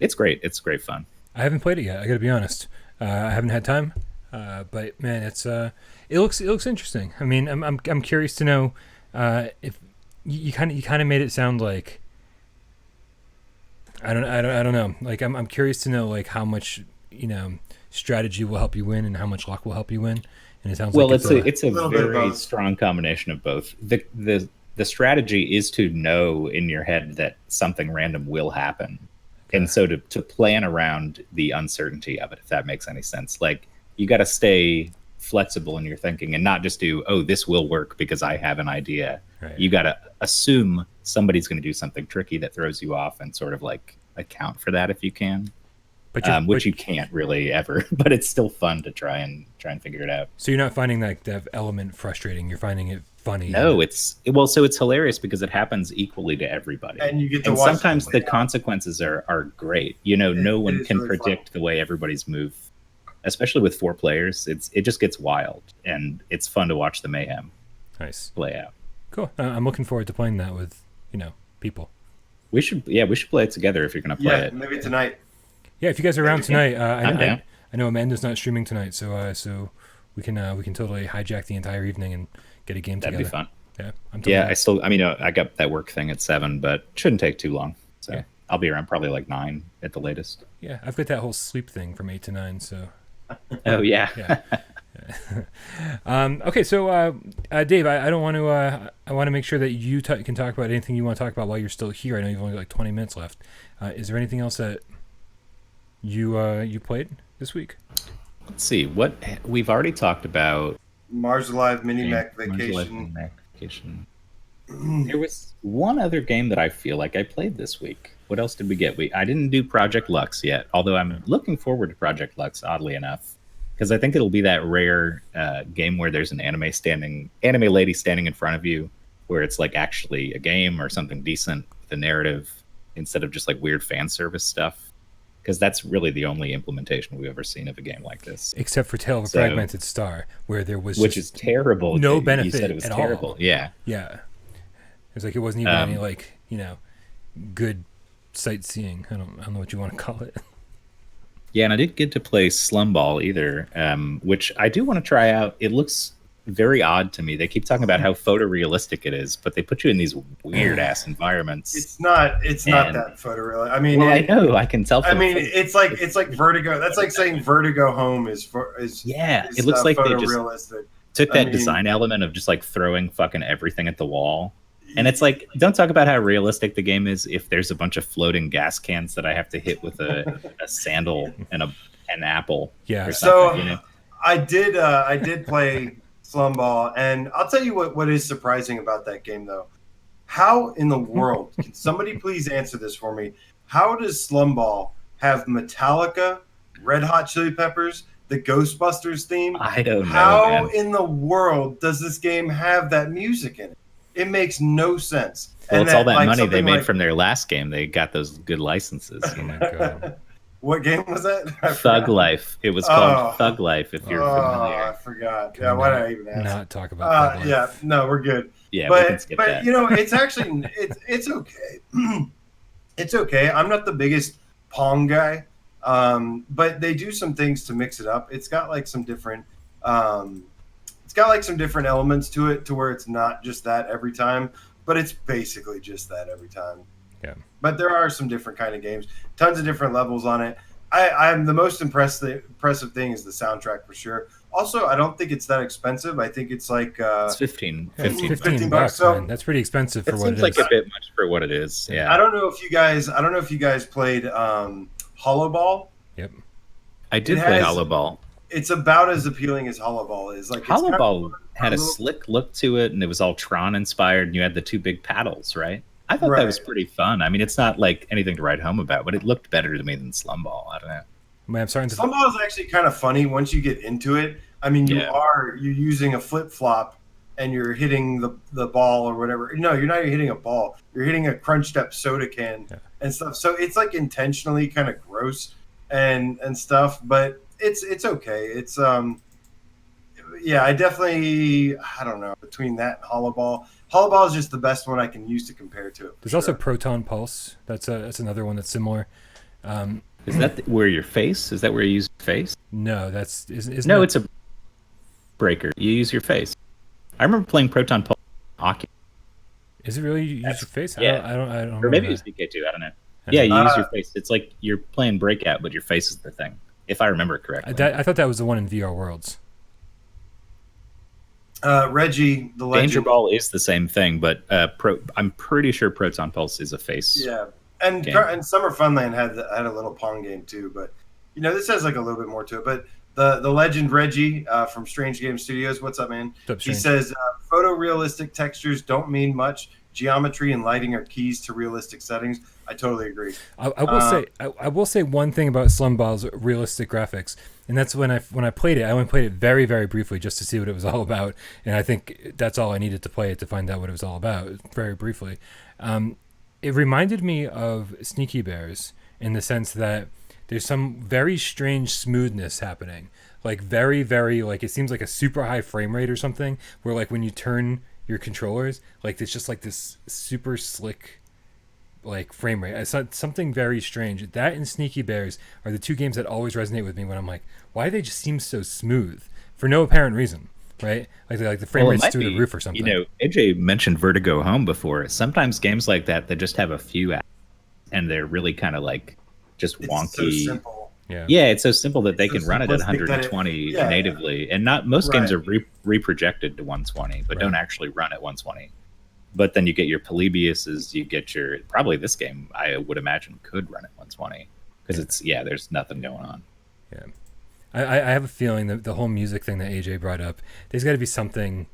it's great. It's great fun. I haven't played it yet. I got to be honest. I haven't had time, but man, it looks interesting. I mean, I'm curious to know if you kind of made it sound like I don't know. Like I'm curious to know like how much strategy will help you win and how much luck will help you win. And it sounds it's a very strong combination of both. The strategy is to know in your head that something random will happen. Okay. And so to plan around the uncertainty of it, if that makes any sense. Like you got to stay flexible in your thinking and not just do, this will work because I have an idea. Right. You got to assume somebody's going to do something tricky that throws you off and sort of like account for that if you can. Which you can't really ever, but it's still fun to try and figure it out. So you're not finding that element frustrating. You're finding it funny. No, it's hilarious because it happens equally to everybody. And you get to watch sometimes the out. Consequences are great. No one can really predict the way everybody's move, especially with 4 players. It just gets wild, and it's fun to watch the mayhem play out. Cool. I'm looking forward to playing that with people. We should play it together if you're going to play it. Maybe tonight. Yeah, if you guys are around tonight, I know Amanda's not streaming tonight, so we can totally hijack the entire evening and get a game together. That'd be fun. Yeah, I got that work thing at 7, but shouldn't take too long. So I'll be around probably like 9 at the latest. Yeah, I've got that whole sleep thing from 8 to 9. So. Oh yeah. Okay, so Dave, I don't want to. I want to make sure that you can talk about anything you want to talk about while you're still here. I know you've only got like 20 minutes left. Is there anything else that you played this week? Let's see what we've already talked about. Mars Alive Mini Mech Vacation. There was one other game that I feel like I played this week. What else did we get? I didn't do Project Lux yet, although I'm looking forward to Project Lux, oddly enough, because I think it'll be that rare game where there's an anime lady standing in front of you, where it's like actually a game or something decent with a narrative instead of just like weird fan service stuff. Because that's really the only implementation we've ever seen of a game like this. Except for Tale of a Fragmented Star, where there was which is terrible. No benefit you said it was at terrible. all. Yeah. Yeah. It was like it wasn't even any like, good sightseeing. I don't know what you want to call it. Yeah, and I didn't get to play Slumball either, which I do want to try out. It looks very odd to me. They keep talking about how photorealistic it is, but they put you in these weird ass environments. It's not that photorealistic. I mean, I know. I can tell. It's like Vertigo. That's like saying Vertigo Home is it looks like they just took that design element of just like throwing fucking everything at the wall. And it's like, don't talk about how realistic the game is if there's a bunch of floating gas cans that I have to hit with a sandal and an apple. Yeah. So I did play Slumball, and I'll tell you what is surprising about that game though. How in the world can somebody please answer this for me? How does Slumball have Metallica, Red Hot Chili Peppers, the Ghostbusters theme? I don't know, How man. in the world does this game have that music in it? It makes no sense. Well, And it's all that like, money they something made like- from their last game. They got those good licenses. Oh my god. What game was that? I Thug forgot. Life. It was called Oh. Thug Life, if you're I familiar. forgot. Can Yeah, we why did I even ask? Not talk about that. Yeah, no, we're good. Yeah, we can skip but that. you know, it's actually it's okay. It's okay. I'm not the biggest Pong guy, but they do some things to mix it up. It's got like some different elements to it, to where it's not just that every time, but it's basically just that every time. Yeah. But there are some different kind of games, tons of different levels on it. I'm the most impressive thing is the soundtrack for sure. Also, I don't think it's that expensive. I think it's like It's 15. Yeah, it's 15. 15 bucks, bucks, so- man. That's pretty expensive for It what it seems is. like a bit much for what it is. Yeah. I don't know if you guys played Hollow Ball. Yep. I did It play has- Hollow Ball. It's about as appealing as Hollow Ball is. Like it's Hollow kind of- Ball had a little- slick look to it, and it was all Tron inspired, and you had the two big paddles, right? I thought that was Right. pretty fun. I mean, it's not like anything to write home about, but it looked better to me than Slumball. I don't know. Man, I'm starting to. Slumball is actually kind of funny once you get into it. I mean, Yeah. you're using a flip flop and you're hitting the ball or whatever. No, you're not hitting a ball. You're hitting a crunched up soda can and stuff. So it's like intentionally kind of gross and stuff, but it's okay. It's yeah, I don't know, between that and Hollow Ball. Hollow Ball is just the best one I can use to compare to it. for There's also sure. Proton Pulse. That's another one that's similar. Is that where your face? Is that where you use your face? No, isn't No, that- it's a breaker. You use your face. I remember playing Proton Pulse hockey, Is it really you use your face? yeah. I don't or remember maybe it was that. DK2. I don't know. Yeah, you use your face. It's like you're playing Breakout, but your face is the thing. If I remember correctly. I thought that was the one in VR Worlds. Reggie, the legend. Danger Ball is the same thing, but I'm pretty sure Proton Pulse is a face. Yeah, and game. and Summer Funland had a little Pong game too, but you know this has like a little bit more to it. But the legend Reggie from Strange Game Studios, what's up, man? What's up, He Strange? says photorealistic textures don't mean much. Geometry and lighting are keys to realistic settings. I totally agree. I will say one thing about Slumball's realistic graphics, and that's when I played it. I only played it very, very briefly just to see what it was all about, and I think that's all I needed to play it to find out what it was all about. Very briefly, it reminded me of Sneaky Bears in the sense that there's some very strange smoothness happening, like very, very like it seems like a super high frame rate or something, where like when you turn your controllers, like it's just like this super slick like frame rate. It's something very strange. That and Sneaky Bears are the two games that always resonate with me when I'm like, why do they just seem so smooth for no apparent reason, right? Like the frame Well, it rate's might through the be, roof or something. You know, AJ mentioned Vertigo Home before. Sometimes games like that just have a few apps, and they're really kind of like just It's wonky. so simple. Yeah, it's so simple that they It's so can run it at simplistic that it- 120 yeah. natively, and not most games Right. are reprojected to 120, but Right. don't actually run at 120. But then you get your Polybiuses, you get your probably this game I would imagine could run at 120 because there's nothing going on. Yeah, I have a feeling that the whole music thing that AJ brought up, there's got to be something.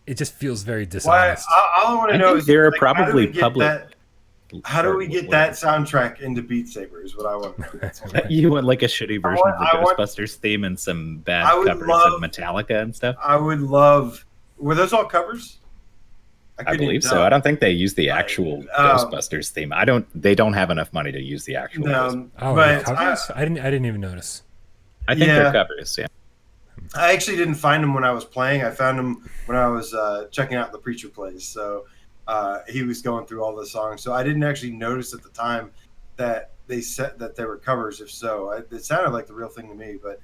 It just feels very Why? dishonest. All I want I to know think is there are like, how do probably we get public- that- How do we get that soundtrack into Beat Saber? Is what I want to know. That's what I- You want like a shitty version want- of the I want- Ghostbusters theme and some bad I would covers love- of Metallica and stuff? I would love. Were those all covers? I couldn't believe even so. tell. I don't think they use the actual Um, Ghostbusters theme. They don't have enough money to use the actual. Ghostbusters. Oh, but covers? I didn't even notice. I think yeah. they're covers. Yeah. I actually didn't find them when I was playing. I found them when I was checking out the Preacher Plays. So he was going through all the songs. So I didn't actually notice at the time that they said that they were covers. If so, it sounded like the real thing to me. But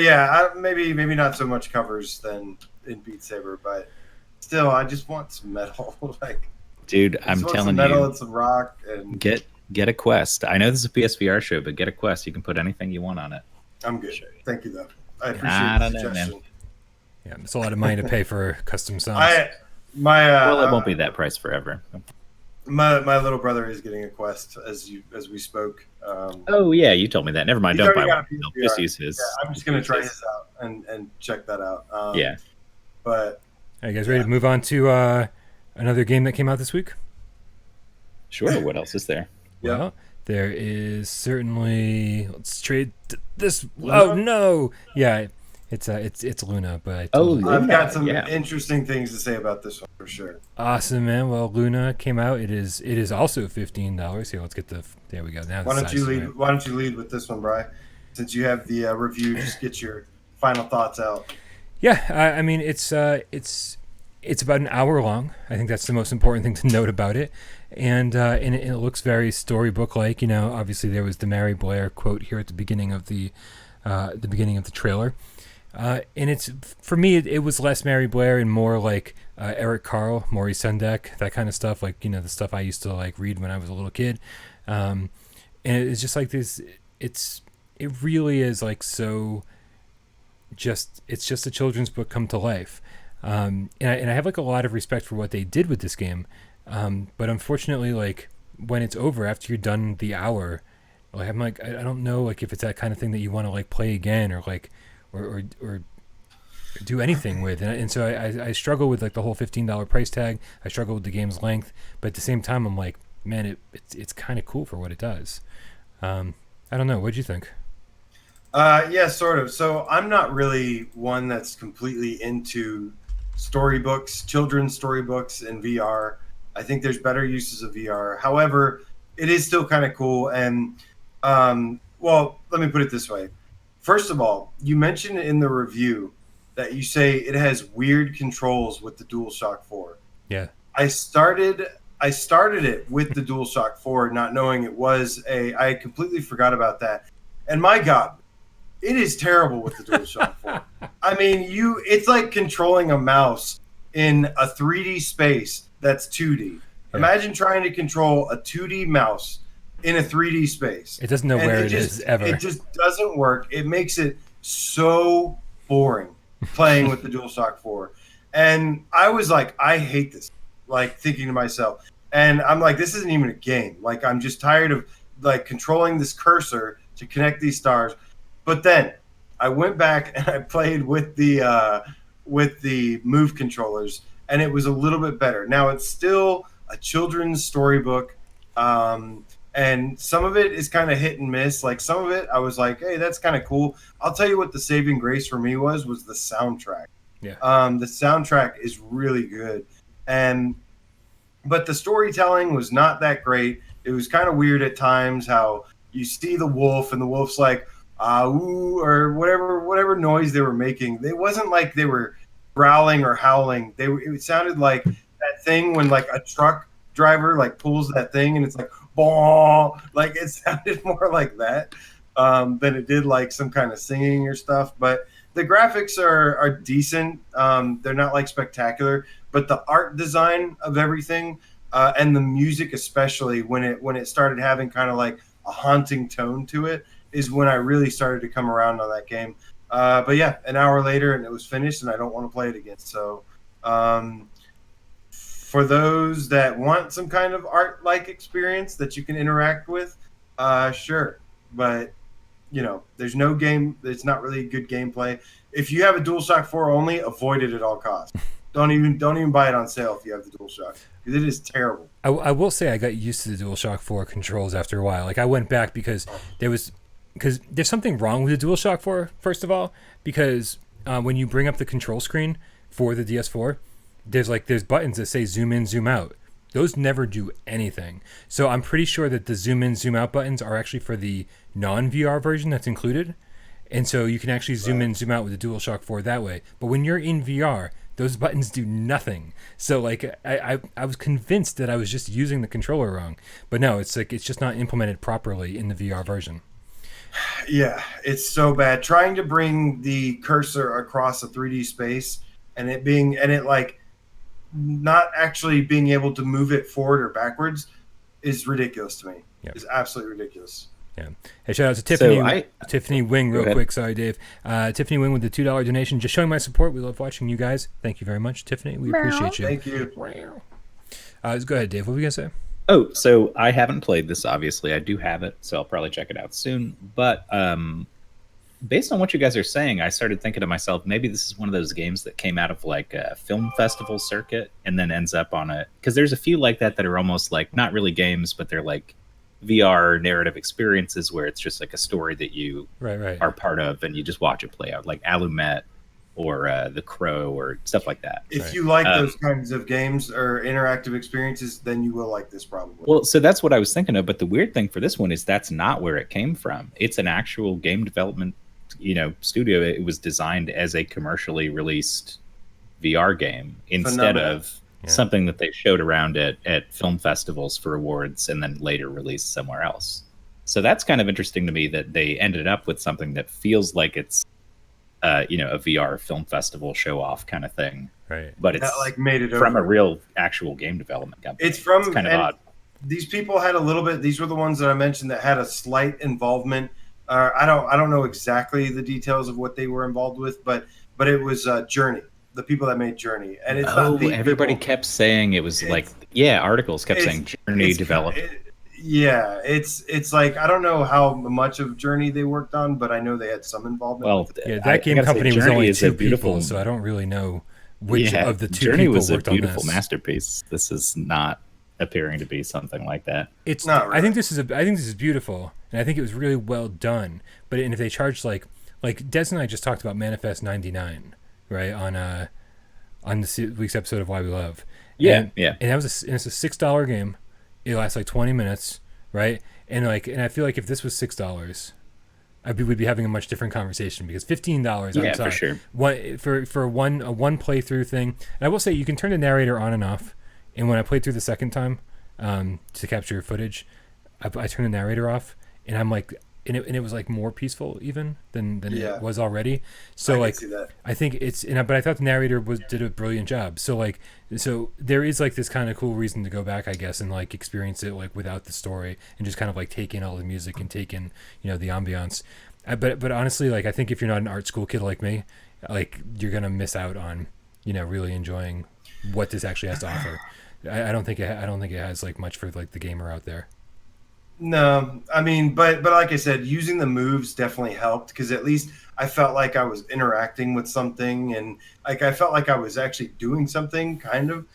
yeah, maybe not so much covers than in Beat Saber. But still, I just want some metal. Like, Dude, I I'm just want telling some metal you, and some rock and get a Quest. I know this is a PSVR show, but get a Quest. You can put anything you want on it. I'm good. Thank you, though. I appreciate I the don't know, man. suggestion. Yeah, it's a lot of money to pay for custom songs. Well, it won't be that price forever. My little brother is getting a Quest as we spoke. Oh yeah, you told me that. Never mind. He's Don't buy already one. got a No, PSVR. just use his. Yeah, I'm just gonna try his out and check that out. Yeah. But Are you guys ready to move on to another game that came out this week? Sure. What else is there? Yep. Well, there is certainly. Let's trade this. Luna? Oh no! Yeah, it's Luna, but I told you. I've got some yeah. interesting things to say about this one for sure. Awesome, man. Well, Luna came out. It is also $15. Here, let's get the. There we go. Now Why the don't you size is lead? right. Why don't you lead with this one, Bri? Since you have the review, just get your final thoughts out. Yeah, I mean it's about an hour long. I think that's the most important thing to note about it, and it looks very storybook like. You know, obviously there was the Mary Blair quote here at the beginning of the trailer, and it's for me it was less Mary Blair and more like Eric Carle, Maurice Sendak, that kind of stuff. Like, you know, the stuff I used to like read when I was a little kid, and it's just like this. It really is like so. It's just a children's book come to life, and I have like a lot of respect for what they did with this game, but unfortunately, like when it's over after you're done the hour, like I'm like I don't know like if it's that kind of thing that you want to like play again or like or do anything with, and so I struggle with like the whole $15 price tag. I struggle with the game's length, but at the same time I'm like, man, it's kind of cool for what it does. I don't know. What'd you think? Yeah, sort of. So I'm not really one that's completely into storybooks, children's storybooks in VR. I think there's better uses of VR. However, it is still kind of cool. And, well, let me put it this way. First of all, you mentioned in the review that you say it has weird controls with the DualShock 4. Yeah. I started it with the DualShock 4, not knowing it was I completely forgot about that. And my God, it is terrible with the DualShock 4. I mean, it's like controlling a mouse in a 3D space that's 2D. Yeah. Imagine trying to control a 2D mouse in a 3D space. It doesn't know where it is ever. It just doesn't work. It makes it so boring playing with the DualShock 4. And I was like, I hate this, like thinking to myself. And I'm like, this isn't even a game. Like, I'm just tired of like controlling this cursor to connect these stars. But then I went back and I played with the Move controllers, and it was a little bit better. Now it's still a children's storybook, and some of it is kind of hit and miss. Like some of it, I was like, "Hey, that's kind of cool." I'll tell you what the saving grace for me was the soundtrack. Yeah. The soundtrack is really good, but the storytelling was not that great. It was kind of weird at times how you see the wolf and the wolf's like, ooh, or whatever noise they were making. It wasn't like they were growling or howling. It sounded like that thing when like a truck driver like pulls that thing and it's like, bah! Like it sounded more like that than it did like some kind of singing or stuff. But the graphics are decent. They're not like spectacular, but the art design of everything and the music, especially when it started having kind of like a haunting tone to it, is when I really started to come around on that game. But yeah, an hour later and it was finished and I don't want to play it again. So for those that want some kind of art-like experience that you can interact with, sure. But, you know, there's no game. It's not really good gameplay. If you have a DualShock 4 only, avoid it at all costs. Don't even buy it on sale if you have the DualShock, because it is terrible. I will say I got used to the DualShock 4 controls after a while. Like I went back because there's something wrong with the DualShock 4, first of all, because when you bring up the control screen for the DS4, there's buttons that say zoom in, zoom out. Those never do anything. So I'm pretty sure that the zoom in, zoom out buttons are actually for the non-VR version that's included. And so you can actually zoom in, zoom out with the DualShock 4 that way. But when you're in VR, those buttons do nothing. So like I was convinced that I was just using the controller wrong. But no, it's just not implemented properly in the VR version. Yeah, it's so bad. Trying to bring the cursor across a 3D space and it like not actually being able to move it forward or backwards is ridiculous to me. Yep. It's absolutely ridiculous. Yeah. Hey, shout out to Tiffany. So Tiffany Wing, real quick. Sorry, Dave. Tiffany Wing with the $2 donation. Just showing my support. We love watching you guys. Thank you very much, Tiffany. We appreciate you. Thank you. Go ahead, Dave. What were you gonna say? Oh, so I haven't played this. Obviously, I do have it, so I'll probably check it out soon. But based on what you guys are saying, I started thinking to myself, maybe this is one of those games that came out of like a film festival circuit and then ends up on a, because there's a few like that are almost like not really games, but they're like VR narrative experiences where it's just like a story that you are part of and you just watch it play out, like Alumet or The Crow or stuff like that. If you like those kinds of games or interactive experiences, then you will like this probably. Well, so that's what I was thinking of. But the weird thing for this one is that's not where it came from. It's an actual game development, studio. It was designed as a commercially released VR game instead of something that they showed around at film festivals for awards and then later released somewhere else. So that's kind of interesting to me that they ended up with something that feels like it's a VR film festival show off kind of thing, right? But it's like made it from over. a real actual game development company. It's kind of odd. These people had a little bit. These were the ones that I mentioned that had a slight involvement. I don't know exactly the details of what they were involved with, but it was Journey, the people that made Journey, and it's everybody kept saying it was articles kept saying Journey developed. It's like I don't know how much of Journey they worked on, but I know they had some involvement. Well, with it. That game company was only 2 people, so I don't really know which of the 2 Journey people was worked a beautiful on this. Masterpiece. This is not appearing to be something like that. It's not. Really. I think this is beautiful, and I think it was really well done. But if they charged like Des and I just talked about Manifest 99, right, on this week's episode of Why We Love. And that was it's a $6 game. It lasts like 20 minutes, right? And I feel like if this was $6, we'd be having a much different conversation, because $15. Yeah, for sure. For a one playthrough thing. And I will say you can turn the narrator on and off. And when I played through the second time to capture footage, I turned the narrator off, and I'm like, and it was like more peaceful even than it was already. So I think but I thought the narrator did a brilliant job. So there is like this kind of cool reason to go back, I guess, and like experience it like without the story and just kind of like take in all the music and take in the ambiance. But honestly, like I think if you're not an art school kid like me, like you're gonna miss out on really enjoying what this actually has to offer. I don't think it has like much for like the gamer out there. No, I mean, but like I said, using the moves definitely helped, because at least I felt like I was interacting with something, and like I felt like I was actually doing something, kind of,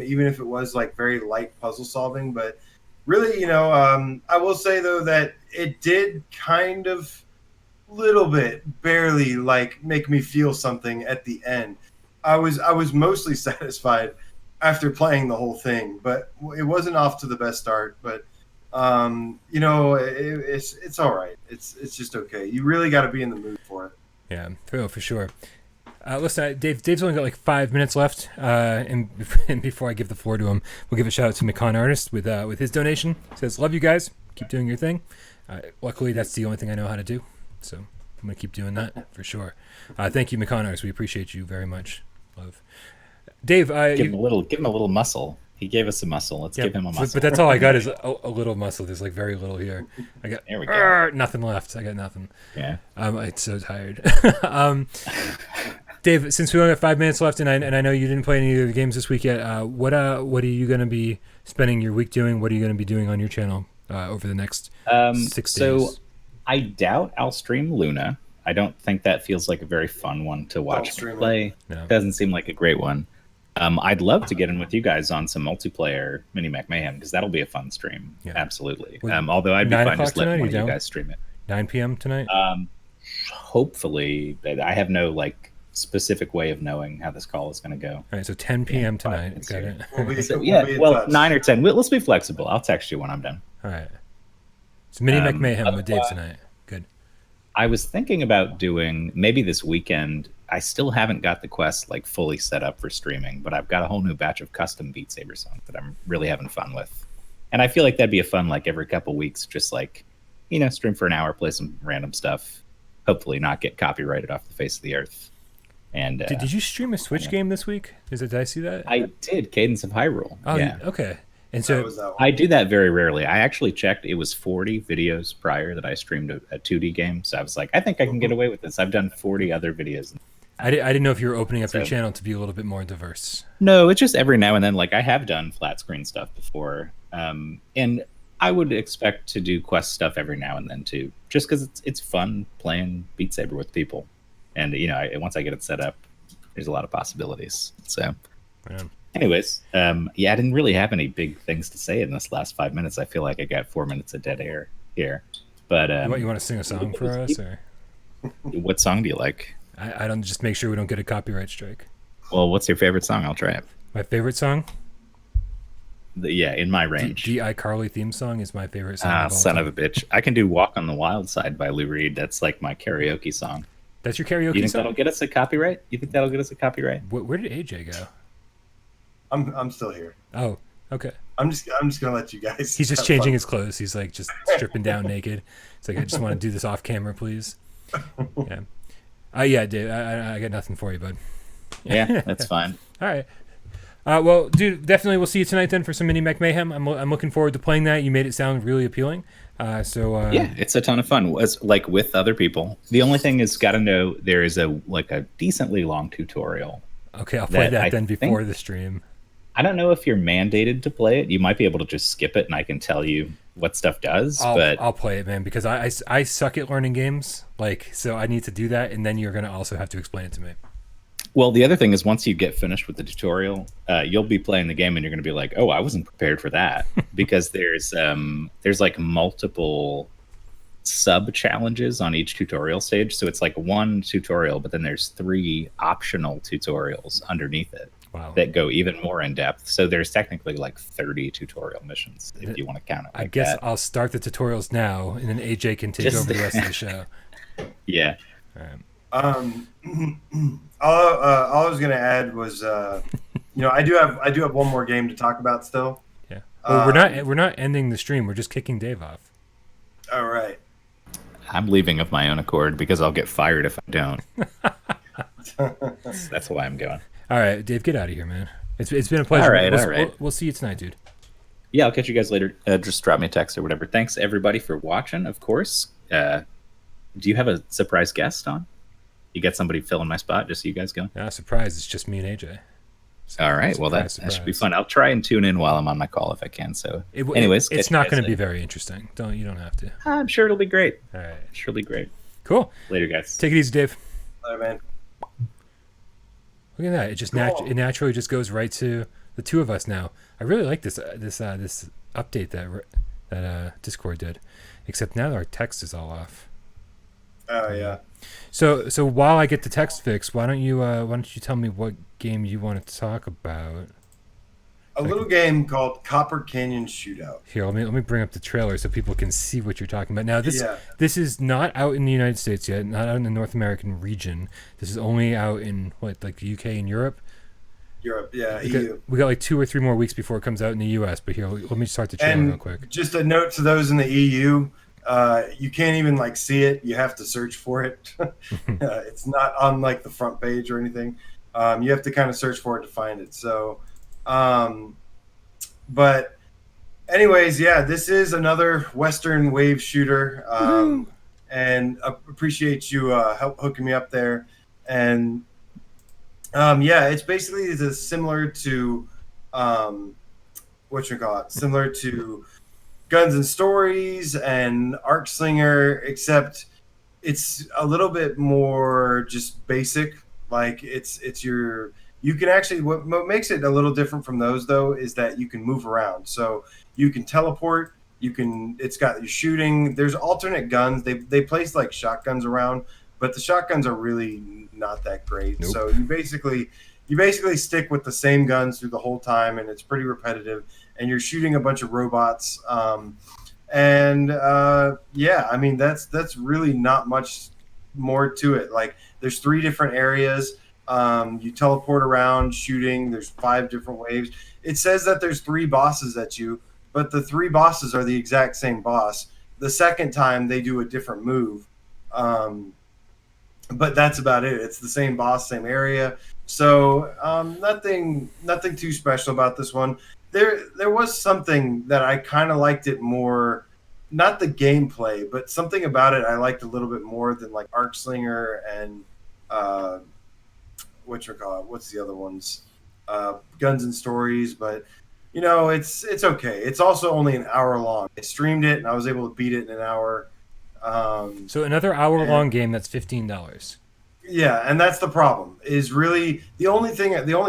even if it was like very light puzzle solving. But really, I will say though that it did kind of little bit, barely like make me feel something at the end. I was mostly satisfied after playing the whole thing, but it wasn't off to the best start. But it's all right. It's just okay. You really got to be in the mood for it. Yeah, for sure. Listen, Dave's only got like 5 minutes left, and before I give the floor to him, we'll give a shout out to McCon Artist with his donation. He says, "Love you guys. Keep doing your thing." Luckily, that's the only thing I know how to do, so I'm gonna keep doing that for sure. Thank you, McCon Artist. We appreciate you very much. Love. Dave, give him a little muscle. He gave us a muscle. Let's give him a muscle. But that's all I got is a little muscle. There's like very little here. There we go. Nothing left. I got nothing. Yeah. I'm so tired. Dave, since we only have 5 minutes left, and I know you didn't play any of the games this week yet, what are you going to be spending your week doing? What are you going to be doing on your channel over the next 6 days? So I doubt I'll stream Luna. I don't think that feels like a very fun one to watch play. No. Doesn't seem like a great one. I'd love to get in with you guys on some multiplayer Mini Mac Mayhem, because that'll be a fun stream. Yeah. Absolutely. Although I'd be fine just letting one of you guys stream it. 9 p.m. tonight? Hopefully. I have no specific way of knowing how this call is going to go. All right, so 10 p.m. tonight. Got it. 9 or 10. Let's be flexible. I'll text you when I'm done. All right. It's Mini Mac Mayhem with Dave tonight. Good. I was thinking about doing maybe this weekend. I still haven't got the quest fully set up for streaming, but I've got a whole new batch of custom Beat Saber songs that I'm really having fun with. And I feel like that'd be a fun, every couple weeks, just stream for an hour, play some random stuff, hopefully not get copyrighted off the face of the earth. And did you stream a Switch game this week? Did I see that? I did, Cadence of Hyrule. Oh, yeah. Okay. And so I do that very rarely. I actually checked. It was 40 videos prior that I streamed a 2D game. So I was like, I think I can get away with this. I've done 40 other videos. I didn't know if you were opening up your channel to be a little bit more diverse. No, it's just every now and then. I have done flat screen stuff before. And I would expect to do quest stuff every now and then too, just because it's fun playing Beat Saber with people, and once I get it set up, there's a lot of possibilities. So, anyways, I didn't really have any big things to say in this last 5 minutes. I feel like I got 4 minutes of dead air here, but you want to sing a song for us, or what song do you like? I don't, just make sure we don't get a copyright strike. Well, what's your favorite song? I'll try it. My favorite song? In my range. iCarly theme song is my favorite song. Son of a bitch. I can do Walk on the Wild Side by Lou Reed. That's like my karaoke song. That's your karaoke song? You think that'll get us a copyright? Where did AJ go? I'm still here. Oh, okay. I'm just gonna let you guys. He's just changing his clothes. He's like just stripping down naked. It's like, I just want to do this off camera, please. Yeah. Yeah, Dave. I got nothing for you, bud. Yeah, that's fine. All right. Well, dude, definitely we'll see you tonight then for some Mini Mech Mayhem. I'm looking forward to playing that. You made it sound really appealing. Yeah, it's a ton of fun. It's like with other people. The only thing is, got to know there is a decently long tutorial. Okay, I'll play that then before the stream. I don't know if you're mandated to play it. You might be able to just skip it, and I can tell you what stuff does. I'll play it, man, because I suck at learning games. So I need to do that, and then you're gonna also have to explain it to me. Well, the other thing is, once you get finished with the tutorial, you'll be playing the game, and you're gonna be like, "Oh, I wasn't prepared for that," because there's like multiple sub challenges on each tutorial stage. So it's like one tutorial, but then there's 3 optional tutorials underneath it. Wow. That go even more in depth. So there's technically like 30 tutorial missions if you want to count it. I guess I'll start the tutorials now, and then AJ can take over the rest of the show. Yeah. All right. All I was gonna add was, I do have one more game to talk about still. Yeah. Well, we're not ending the stream. We're just kicking Dave off. All right. I'm leaving of my own accord because I'll get fired if I don't. That's why I'm going. All right, Dave, get out of here, man. It's been a pleasure. All right. We'll see you tonight, dude. Yeah, I'll catch you guys later. Just drop me a text or whatever. Thanks, everybody, for watching, of course. Do you have a surprise guest on? You got somebody filling my spot, just so you guys go? Surprise. It's just me and AJ. All right. Well, that should be fun. I'll try and tune in while I'm on my call if I can. So, anyways. It's not going to be very interesting. You don't have to. I'm sure it'll be great. All right. Surely great. Cool. Later, guys. Take it easy, Dave. Bye, man. Look at that! It just it naturally just goes right to the two of us now. I really like this update that Discord did, except now our text is all off. Oh yeah. So while I get the text fixed, why don't you tell me what game you want to talk about? A little game called Copper Canyon Shootout. Here, let me bring up the trailer so people can see what you're talking about. Now, this is not out in the United States yet, not out in the North American region. This is only out in the UK and Europe. Europe, yeah, EU. We got like 2 or 3 more weeks before it comes out in the US. But here, let me start the trailer real quick. Just a note to those in the EU: you can't even see it. You have to search for it. It's not on the front page or anything. You have to kind of search for it to find it. So. But anyways, this is another Western wave shooter, and appreciate you help hooking me up there. And it's basically similar to similar to Guns and Stories and Arc Slinger, except it's a little bit more just basic. You can actually, what makes it a little different from those though is that you can move around. So you can teleport. It's got your shooting. There's alternate guns. They place shotguns around, but the shotguns are really not that great. Nope. So you basically stick with the same guns through the whole time, and it's pretty repetitive. And you're shooting a bunch of robots. That's really not much more to it. There's 3 different areas. You teleport around shooting. There's 5 different waves. It says that there's 3 bosses at you, but the 3 bosses are the exact same boss. The second time they do a different move. But that's about it. It's the same boss, same area. So nothing too special about this one. There was something that I kind of liked it more, not the gameplay, but something about it I liked a little bit more than Arc Slinger and what's the other ones? Guns and Stories. But it's okay. It's also only an hour long. I streamed it and I was able to beat it in an hour. So another hour-long game that's $15. Yeah, and that's the problem. Is really the only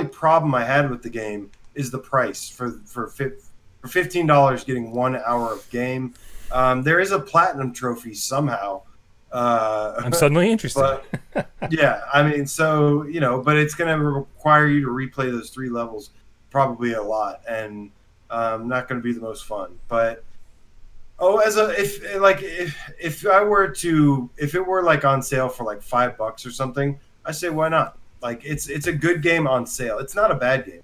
problem I had with the game is the price for $15 getting 1 hour of game. There is a platinum trophy somehow. I'm suddenly interested. But, yeah, I mean, so but it's going to require you to replay those 3 levels probably a lot, and not going to be the most fun. But if it were like on sale for like $5 or something, I say why not? Like it's a good game on sale. It's not a bad game.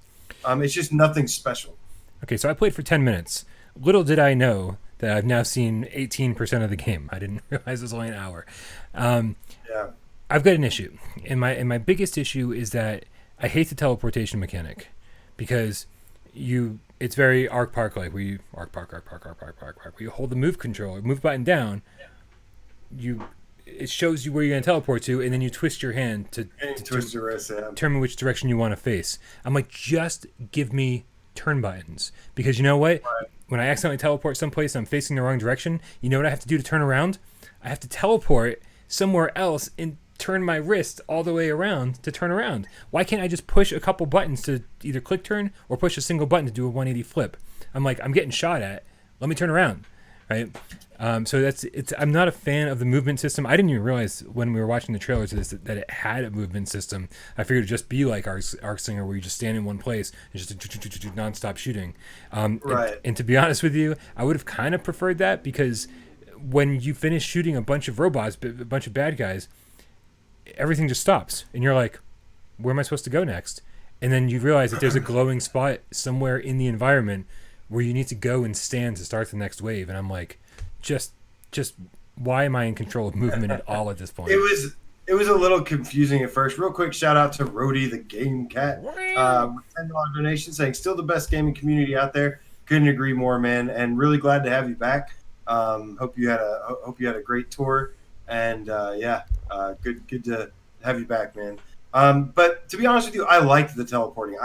It's just nothing special. Okay, so I played for 10 minutes. Little did I know that I've now seen 18% of the game. I didn't realize it was only an hour. Yeah. I've got an issue, and my biggest issue is that I hate the teleportation mechanic, because it's very Arc Park like, where you where you hold the move button down, it shows you where you're going to teleport to, and then you twist your hand to twist your wrist, yeah. determine which direction you want to face. I'm like, just give me turn buttons, because you know what? Right. When I accidentally teleport someplace and I'm facing the wrong direction, you know what I have to do to turn around? I have to teleport somewhere else and turn my wrist all the way around to turn around. Why can't I just push a couple buttons to either click turn or push a single button to do a 180 flip? I'm like, I'm getting shot at. Let me turn around, right? So I'm not a fan of the movement system. I didn't even realize when we were watching the trailer to this that it had a movement system. I figured it'd just be like Arc Slinger, where you just stand in one place and just nonstop shooting. Right. And to be honest with you, I would have kind of preferred that, because when you finish shooting a bunch of robots, a bunch of bad guys, everything just stops, and you're like, where am I supposed to go next? And then you realize that there's a glowing spot somewhere in the environment where you need to go and stand to start the next wave. And I'm like, just why am I in control of movement at all at this point? It was a little confusing at first. Real quick shout out to Rody the Game Cat, $10 donation, saying still the best gaming community out there. Couldn't agree more, man, and really glad to have you back. Hope you had a great tour, and good to have you back, man. But to be honest with you, I liked the teleporting.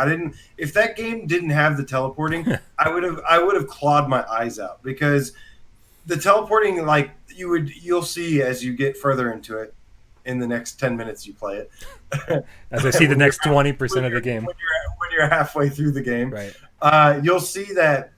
If that game didn't have the teleporting, I would have clawed my eyes out, because the teleporting, like, you'll see as you get further into it in the next 10 minutes you play it. As I see the next 20% of the game. When you're halfway through the game, right. You'll see that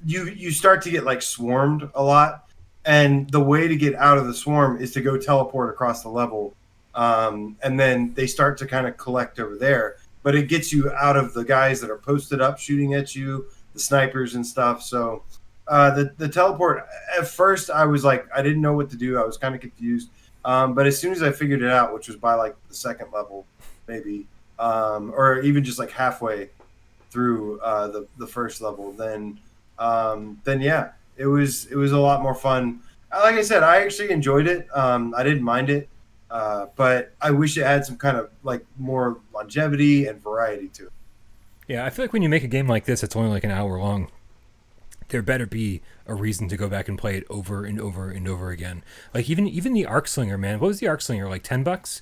you start to get like swarmed a lot, and the way to get out of the swarm is to go teleport across the level, and then they start to kind of collect over there, but it gets you out of the guys that are posted up shooting at you, the snipers and stuff. So the teleport, at first I was like, I didn't know what to do. I was kind of confused, but as soon as I figured it out, which was by like the second level maybe, or even just like halfway through the first level, then yeah, it was a lot more fun. Like I said, I actually enjoyed it. I didn't mind it, but I wish it had some kind of like more longevity and variety to it. Yeah, I feel like when you make a game like this, it's only like an hour long, there better be a reason to go back and play it over and over and over again. Like even the Arc Slinger, man. What was the Arc Slinger, like $10?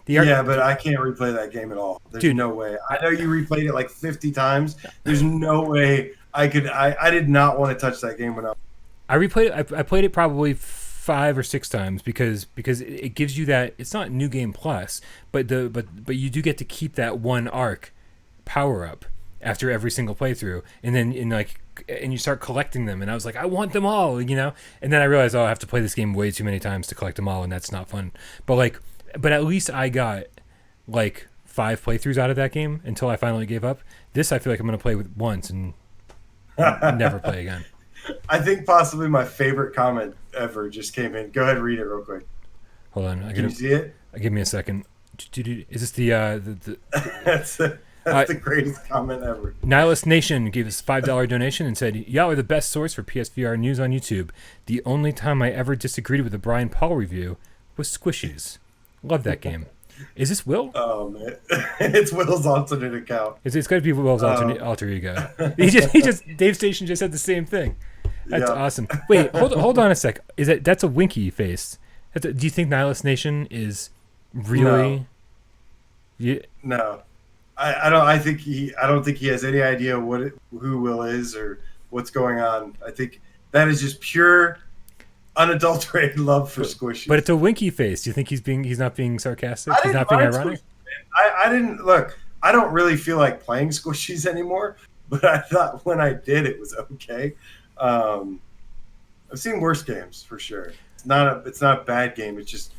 Yeah, but I can't replay that game at all. There's no way. I know you replayed it like 50 times. There's no way I could. I did not want to touch that game when I replayed it. I played it probably 5 or 6 times because it gives you that. It's not New Game Plus, but you do get to keep that one arc power up after every single playthrough, and then and you start collecting them, and I was like, I want them all, and then I realized, I have to play this game way too many times to collect them all, and that's not fun. But at least I got like 5 playthroughs out of that game until I finally gave up. This I feel like I'm going to play with once and never play again. I think possibly my favorite comment ever just came in. Go ahead and read it real quick. Hold on. Can you see it? Give me a second. Is this the That's the greatest comment ever. Nihilist Nation gave us a $5 donation and said, y'all are the best source for PSVR news on YouTube. The only time I ever disagreed with the Bryan Paul review was Squishies. Love that game. Is this Will? Oh man, it's Will's alternate account. It's got to be Will's alter ego. Davestation just said the same thing. That's awesome. Wait, hold on a sec. That's a winky face? Do you think Nihilist Nation is really? No. I don't think he has any idea who Will is or what's going on. I think that is just pure, unadulterated love for squishies. But it's a winky face. Do you think he's not being sarcastic? He's not being ironic? I didn't look. I don't really feel like playing squishies anymore, but I thought when I did, it was okay. I've seen worse games for sure. It's not a bad game. It just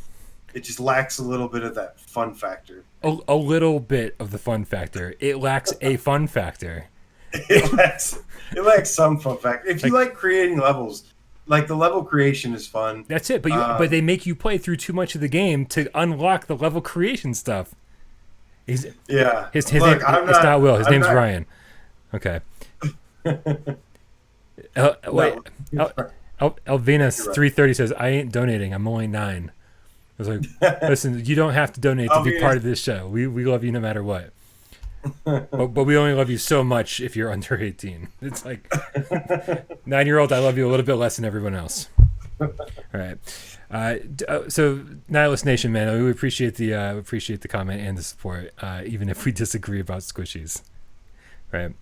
lacks a little bit of that fun factor. A little bit of the fun factor. It lacks a fun factor. It lacks some fun factor. If you like creating levels, like the level creation is fun. That's it. But they make you play through too much of the game to unlock the level creation stuff. His name, it's not Will. His name's Ryan. Okay. Wait. Elvina's 330 says, "I ain't donating. I'm only 9." I was like, "Listen, you don't have to donate to be part of this show. We love you no matter what. but we only love you so much if you're under 18. It's like 9-year-old. I love you a little bit less than everyone else." All right. So Nihilist Nation, man, we appreciate the comment and the support, even if we disagree about squishies. Right.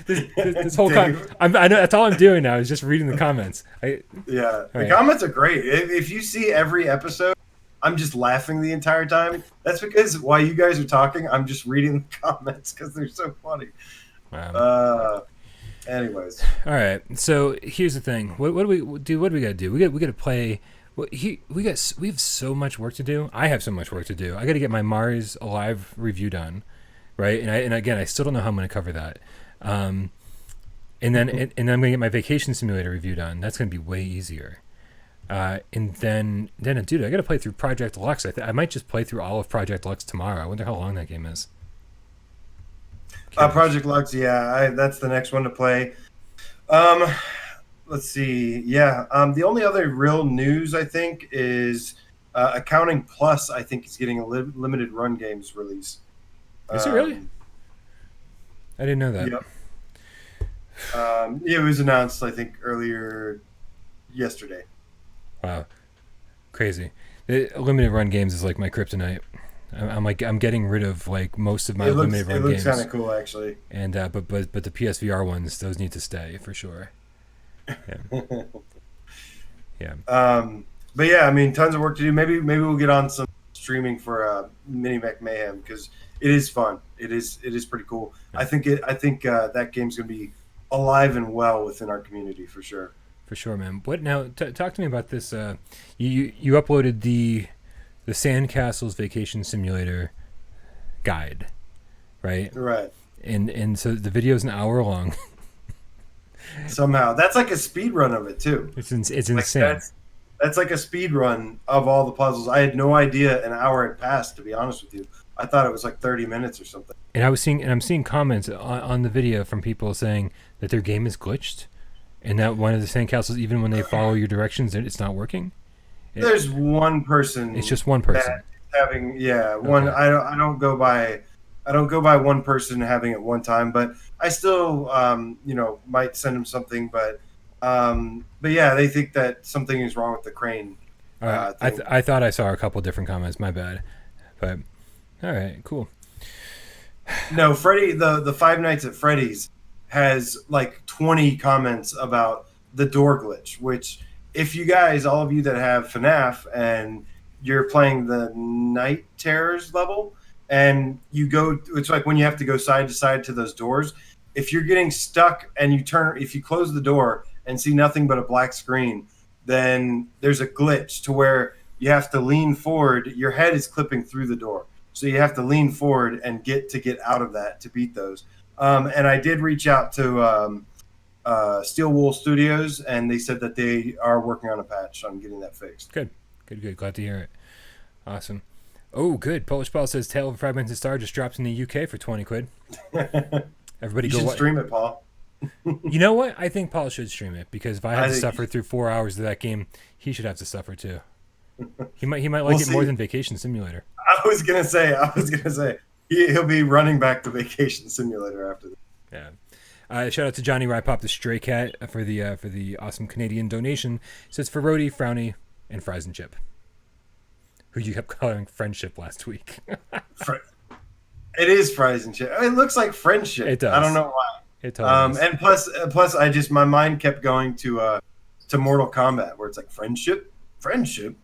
this whole I know that's all I'm doing now is just reading the comments. The comments are great. If you see every episode, I'm just laughing the entire time. That's because while you guys are talking, I'm just reading the comments because they're so funny. Wow. Anyways. All right. So here's the thing. What do we do? What do we got to do? We got to play. We have so much work to do. I have so much work to do. I got to get my Mars Alive review done, right? And again, I still don't know how I'm going to cover that. And then I'm going to get my Vacation Simulator review done. That's going to be way easier. And then dude, I got to play through Project Lux. I might just play through all of Project Lux tomorrow. I wonder how long that game is. Project Lux, that's the next one to play. Let's see. The only other real news I think is Accounting Plus. I think is getting a limited run games release. Is it really? I didn't know that. Yep. It was announced I think earlier yesterday. Wow, crazy! Limited run games is like my kryptonite. I'm getting rid of like most of my limited run games. It looks kind of cool actually. And but the PSVR ones, those need to stay for sure. Yeah. But yeah, I mean, tons of work to do. Maybe we'll get on some streaming for Mini Mech Mayhem because it is fun. It is pretty cool. Yeah. I think that game's gonna be alive and well within our community for sure. For sure, man. What now? Talk to me about this. You uploaded the Sandcastles Vacation Simulator guide, right? Right. And so the video is an hour long. Somehow that's like a speed run of it too. It's insane. That's like a speed run of all the puzzles. I had no idea an hour had passed. To be honest with you, I thought it was like 30 minutes or something. And I'm seeing comments on the video from people saying that their game is glitched, and that one of the Sandcastles, even when they follow your directions, it's not working. There's one person. It's just one person having one. Okay. I don't go by one person having it one time, but I still might send them something. But yeah, they think that something is wrong with the crane. All right. I thought I saw a couple different comments. My bad. But all right, cool. No, Freddy. The Five Nights at Freddy's has like 20 comments about the door glitch, which. If you guys, all of you that have FNAF and you're playing the Night Terrors level and you go, it's like when you have to go side to side to those doors. If you're getting stuck and if you close the door and see nothing but a black screen, then there's a glitch to where you have to lean forward. Your head is clipping through the door. So you have to lean forward and get out of that to beat those. And I did reach out to, Steel Wool Studios, and they said that they are working on a patch on getting that fixed. Good. Glad to hear it. Awesome. Oh, good. Polish Paul says Tale of a Fragmented Star just drops in the UK for 20 quid. Everybody, you should stream it, Paul. You know what? I think Paul should stream it because if I have to suffer through 4 hours of that game, he should have to suffer too. He might like it more than Vacation Simulator. I was gonna say he'll be running back to Vacation Simulator after this. Yeah. Shout out to Johnny Rypop the Stray Cat for the awesome Canadian donation. It says for Rhodey, Frowny, and Fries and Chip, who you kept calling Friendship last week. It is fries and chips. It looks like friendship. It does. I don't know why. It totally is. And plus, my mind kept going to Mortal Kombat, where it's like friendship. That's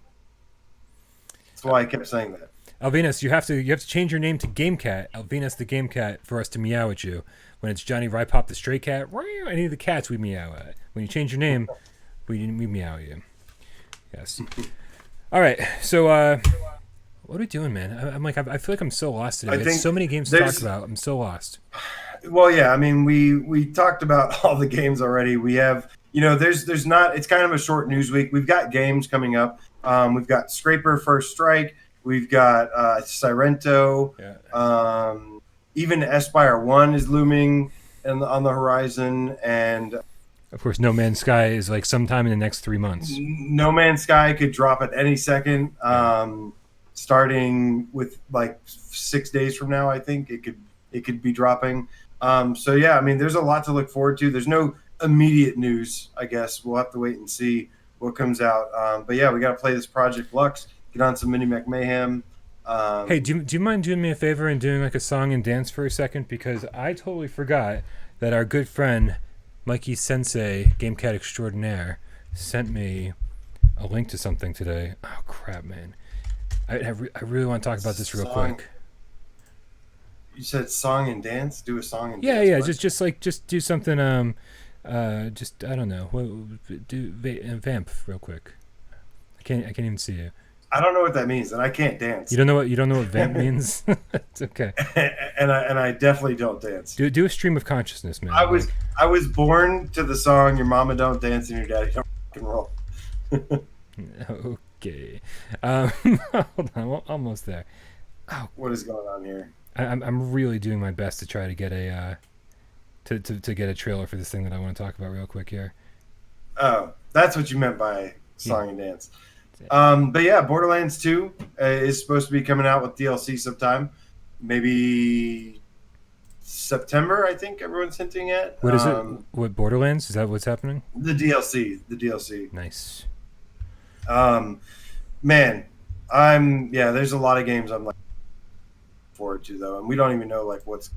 why I kept saying that. Alvinus, you have to change your name to Game Cat. Alvinus the Game Cat for us to meow at you. When it's Johnny Rypop the Stray Cat, any of the cats we meow at. When you change your name, we meow at you. Yes. All right. So what are we doing, man? I feel like I'm so lost today. There's so many games to talk about. I'm so lost. Well, yeah. I mean, we talked about all the games already. We have, there's not. It's kind of a short news week. We've got games coming up. We've got Scraper First Strike. We've got Sirento. Yeah. Even Espire 1 is looming on the horizon, and of course, No Man's Sky is like sometime in the next 3 months. No Man's Sky could drop at any second. Starting with like 6 days from now, I think it could be dropping. So yeah, I mean, there's a lot to look forward to. There's no immediate news, I guess. We'll have to wait and see what comes out. But yeah, we got to play this Project Lux, get on some Mini Mech Mayhem. Hey, do you mind doing me a favor and doing like a song and dance for a second? Because I totally forgot that our good friend Mikey Sensei, Game Cat Extraordinaire, sent me a link to something today. Oh crap, man! I really want to talk about this real quick. You said song and dance. Do a song and dance. Yeah. What? Just do something. Just I don't know. Do vamp real quick. I can't even see you. I don't know what that means, and I can't dance. You don't know what vamp means? It's okay. and I definitely don't dance. Do a stream of consciousness, man. I was born to the song "Your Mama Don't Dance and Your Daddy Don't Rock and Roll." Okay. Hold on, we're almost there. Oh, what is going on here? I'm really doing my best to try to get a to get a trailer for this thing that I want to talk about real quick here. Oh, that's what you meant by song and dance. But yeah, Borderlands 2 is supposed to be coming out with DLC sometime. Maybe September, I think everyone's hinting at. What is it? What, Borderlands? Is that what's happening? The DLC. Nice. Man, there's a lot of games I'm like forward to though, and we don't even know like what's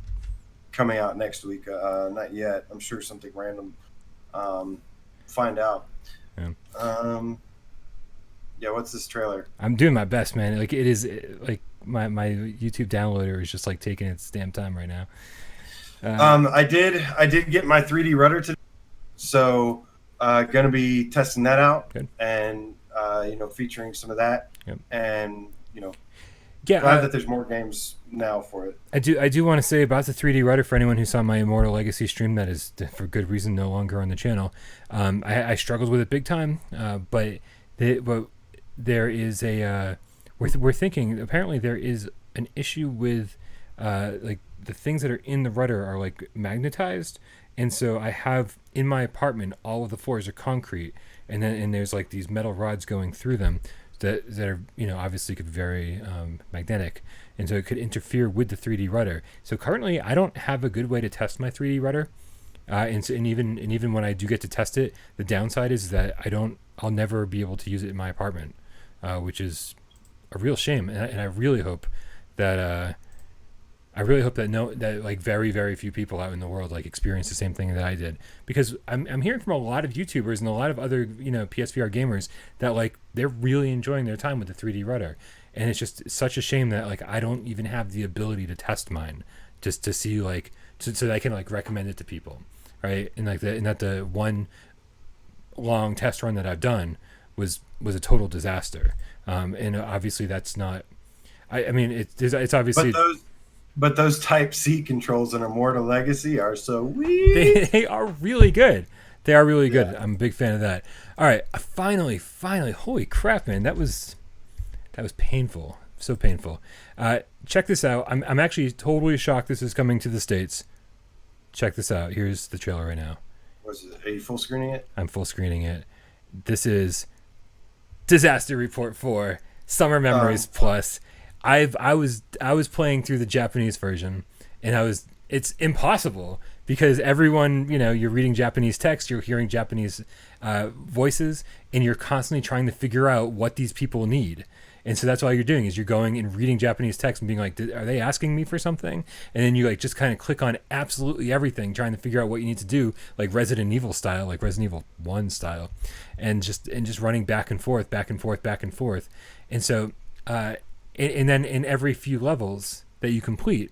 coming out next week. Not yet. I'm sure something random. Find out. Yeah. Yeah, what's this trailer? I'm doing my best, man. Like it is like my YouTube downloader is just like taking its damn time right now. I did get my 3D rudder today, so gonna be testing that out. Good. And featuring some of that. Yep. And glad that there's more games now for it. I do want to say about the 3D rudder for anyone who saw my Immortal Legacy stream that is for good reason no longer on the channel. I struggled with it big time, but there is we're thinking apparently there is an issue with like the things that are in the rudder are like magnetized, and so I have in my apartment all of the floors are concrete, and there's like these metal rods going through them that are obviously could be very magnetic, and so it could interfere with the 3D rudder. So currently I don't have a good way to test my 3D rudder, and even when I do get to test it, the downside is that I'll never be able to use it in my apartment, which is a real shame. And I really hope that that like very, very few people out in the world like experience the same thing that I did, because I'm hearing from a lot of YouTubers and a lot of other PSVR gamers that like they're really enjoying their time with the 3D rudder, and it's just such a shame that like I don't even have the ability to test mine just to see like so that I can like recommend it to people, right? And like that the one long test run that I've done was a total disaster, and obviously that's not. I mean it's obviously. But those Type C controls in Immortal Legacy are so weird. They are really good. They are really good. Yeah. I'm a big fan of that. All right, finally, holy crap, man, that was painful, so painful. Check this out. I'm actually totally shocked this is coming to the States. Check this out. Here's the trailer right now. Are you full screening it? I'm full screening it. This is Disaster Report 4 Summer Memories Plus. I was playing through the Japanese version, and it's impossible because everyone, you're reading Japanese text, you're hearing Japanese voices, and you're constantly trying to figure out what these people need. And so that's all you're doing is you're going and reading Japanese text and being like, are they asking me for something? And then you like just kind of click on absolutely everything, trying to figure out what you need to do, like Resident Evil style, like Resident Evil 1 style, and just running back and forth, back and forth, back and forth. And so, and then in every few levels that you complete,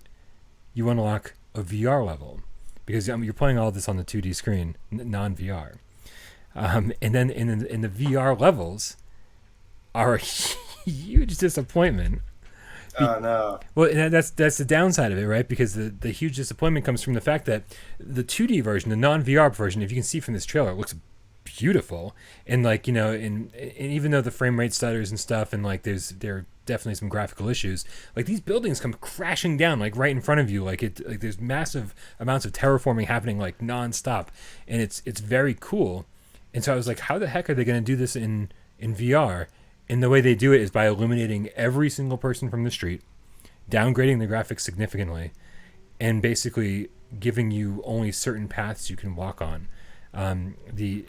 you unlock a VR level, because you're playing all this on the 2D screen, non-VR. And then in the VR levels are a huge disappointment. Oh no! Well, and that's the downside of it, right? Because the huge disappointment comes from the fact that the 2D version, the non-VR version, if you can see from this trailer, it looks beautiful. And like, you know, and even though the frame rate stutters and stuff, and like there are definitely some graphical issues, like these buildings come crashing down like right in front of you, like there's massive amounts of terraforming happening like nonstop, and it's very cool. And so I was like, how the heck are they going to do this in VR? And the way they do it is by illuminating every single person from the street, downgrading the graphics significantly, and basically giving you only certain paths you can walk on. The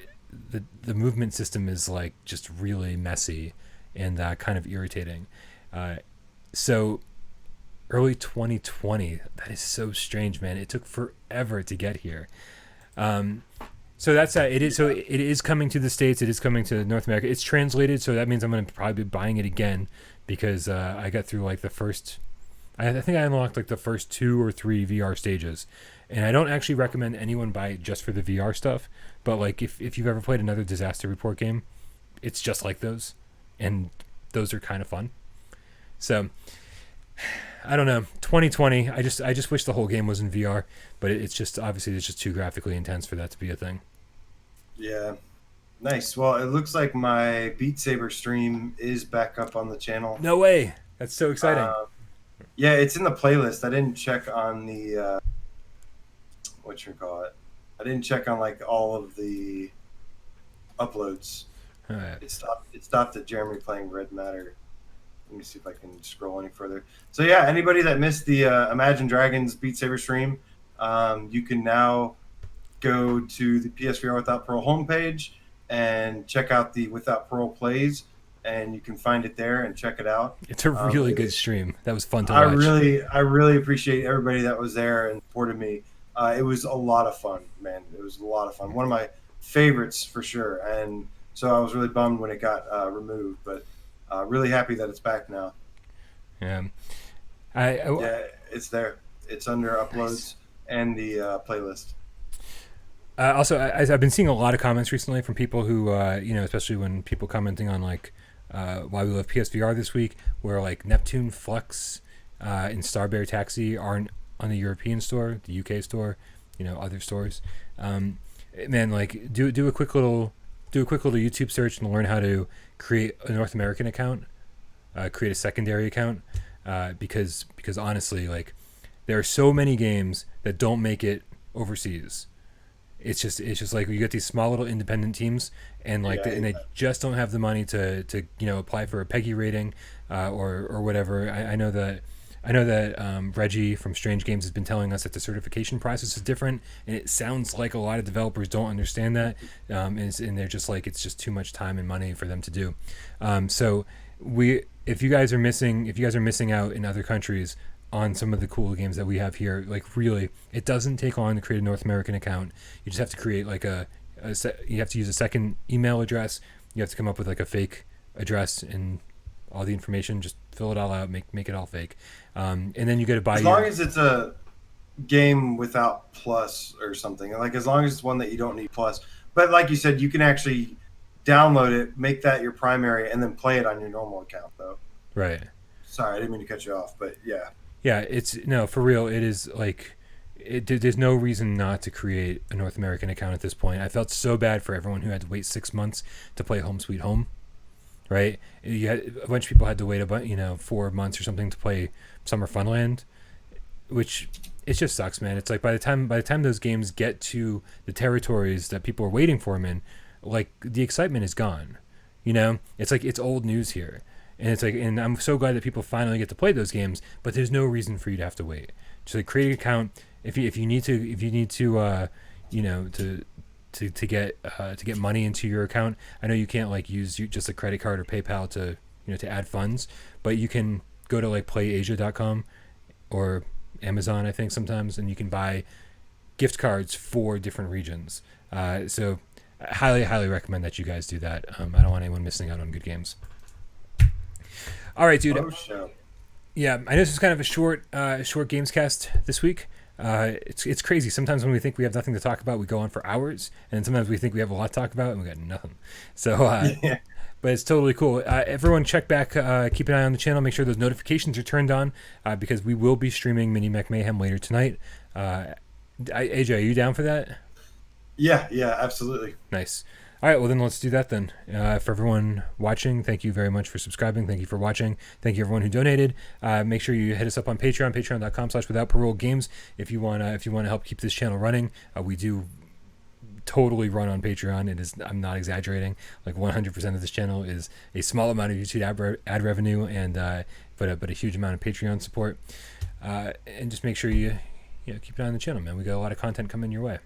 movement system is like just really messy and kind of irritating. So early 2020, that is so strange, man. It took forever to get here. So that's it is. So it is coming to the States. It is coming to North America. It's translated, so that means I'm going to probably be buying it again, because I got through like the first. I think I unlocked like the first 2 or 3 VR stages, and I don't actually recommend anyone buy it just for the VR stuff. But like if you've ever played another disaster report game, it's just like those, and those are kind of fun. So I don't know. 2020. I just wish the whole game was in VR, but it's just obviously it's just too graphically intense for that to be a thing. Yeah. Nice. Well, it looks like my Beat Saber stream is back up on the channel. No way. That's so exciting. Yeah, it's in the playlist. I didn't check on the I didn't check on like all of the uploads. All right. It stopped at Jeremy playing Red Matter. Let me see if I can scroll any further. So yeah, anybody that missed the Imagine Dragons Beat Saber stream, you can now go to the PSVR Without Parole homepage and check out the Without Parole plays, and you can find it there and check it out. It's a really good stream. That was fun to watch. I really appreciate everybody that was there and supported me. It was a lot of fun, man. It was a lot of fun. One of my favorites for sure. And so I was really bummed when it got removed, but really happy that it's back now. Yeah. Yeah, it's there. It's under uploads and the playlist. Also, I've been seeing a lot of comments recently from people who, especially when people commenting on like why we love PSVR this week, where like Neptune Flux and Star Bear Taxi aren't on the European store, the UK store, other stores. Man, like do a quick little YouTube search and learn how to create a North American account, create a secondary account, because honestly, like there are so many games that don't make it overseas. It's just like you get these small little independent teams, and like and they just don't have the money to apply for a PEGI rating or whatever. I know that Reggie from Strange Games has been telling us that the certification process is different, and it sounds like a lot of developers don't understand that, and they're just like it's just too much time and money for them to do. So if you guys are missing out in other countries on some of the cool games that we have here, like really, it doesn't take long to create a North American account. You just have to create like you have to use a second email address. You have to come up with like a fake address and all the information. Just fill it all out, make it all fake, and then you get to buy. As long as it's a game without plus or something, like as long as it's one that you don't need plus. But like you said, you can actually download it, make that your primary, and then play it on your normal account, though. Right. Sorry, I didn't mean to cut you off, but yeah. Yeah, for real. It is like, there's no reason not to create a North American account at this point. I felt so bad for everyone who had to wait 6 months to play Home Sweet Home, right? A bunch of people had to wait 4 months or something to play Summer Funland, which it just sucks, man. It's like by the time those games get to the territories that people are waiting for them in, like the excitement is gone. It's like it's old news here. And it's like, and I'm so glad that people finally get to play those games, but there's no reason for you to have to wait. Just like create an account if you need to get money into your account. I know you can't like use just a credit card or PayPal to to add funds. But you can go to like playasia.com or Amazon, I think sometimes, and you can buy gift cards for different regions. So I highly recommend that you guys do that. I don't want anyone missing out on good games. All right, dude. Yeah, I know this is kind of a short GamesCast this week. It's crazy. Sometimes when we think we have nothing to talk about, we go on for hours, and sometimes we think we have a lot to talk about, and we got nothing. So, but it's totally cool. Everyone, check back. Keep an eye on the channel. Make sure those notifications are turned on because we will be streaming Mini Mech Mayhem later tonight. AJ, are you down for that? Yeah, absolutely. Nice. All right, well then let's do that then. For everyone watching, thank you very much for subscribing. Thank you for watching. Thank you everyone who donated. Make sure you hit us up on Patreon, patreon.com/withoutparolegames if you want to help keep this channel running. We do totally run on Patreon. It is, I'm not exaggerating. Like 100% of this channel is a small amount of YouTube ad revenue and but a huge amount of Patreon support. And just make sure you keep an eye on the channel, man. We got a lot of content coming your way.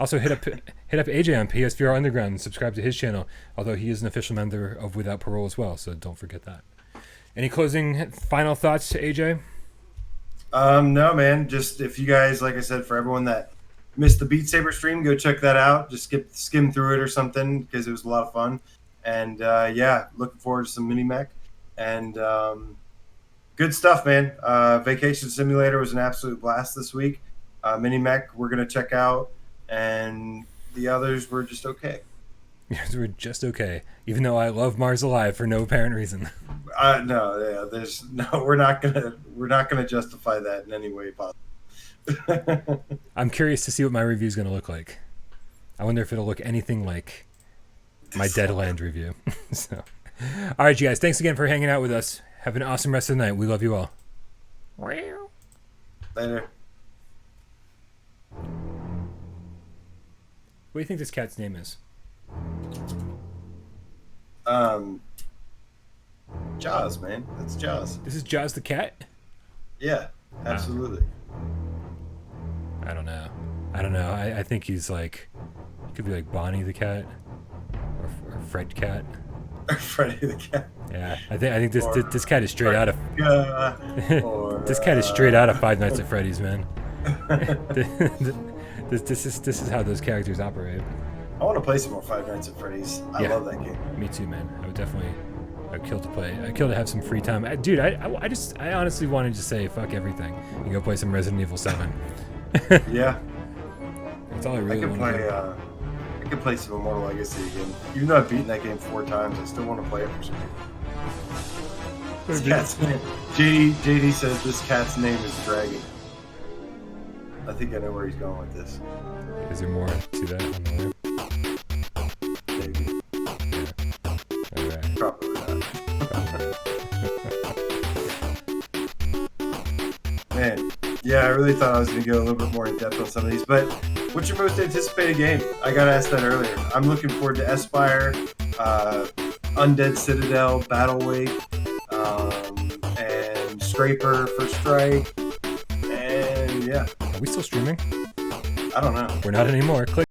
Also, hit up AJ on PSVR Underground and subscribe to his channel, although he is an official member of Without Parole as well, so don't forget that. Any closing final thoughts, AJ? No, man. Just if you guys, like I said, for everyone that missed the Beat Saber stream, go check that out. Just skim through it or something because it was a lot of fun. And looking forward to some Mini Mech. And good stuff, man. Vacation Simulator was an absolute blast this week. Mini Mech we're going to check out. And the others were just okay. Yours were just okay, even though I love Mars Alive for no apparent reason. We're not gonna justify that in any way possible. I'm curious to see what my review is gonna look like. I wonder if it'll look anything like my Deadland review. So, all right, you guys, thanks again for hanging out with us. Have an awesome rest of the night. We love you all. Later. What do you think this cat's name is? Jaws, man. That's Jaws. This is Jaws the cat? Yeah, absolutely. I don't know. I think he's like, he could be like Bonnie the cat or Fred cat. Freddy the cat. Yeah, I think this cat is straight out of this cat is is straight out of Five Nights at Freddy's, man. This is how those characters operate. I want to play some more Five Nights at Freddy's. I love that game. Me too, man. I'd kill to play. I'd kill to have some free time. Dude, I honestly wanted to say fuck everything and go play some Resident Evil 7. Yeah. That's all I really want to do. I could play some Immortal Legacy again. Even though I've beaten that game 4 times, I still want to play it for some reason. This cat's name. JD says this cat's name is Dragon. I think I know where he's going with this. Is there more to that on the way? Maybe. Yeah. All right. Probably not. Man, yeah, I really thought I was going to go a little bit more in depth on some of these, but what's your most anticipated game? I got asked that earlier. I'm looking forward to Espire, Undead Citadel, Battle Wake, and Scraper for Strike, and yeah. Are we still streaming? I don't know. We're not anymore. Click.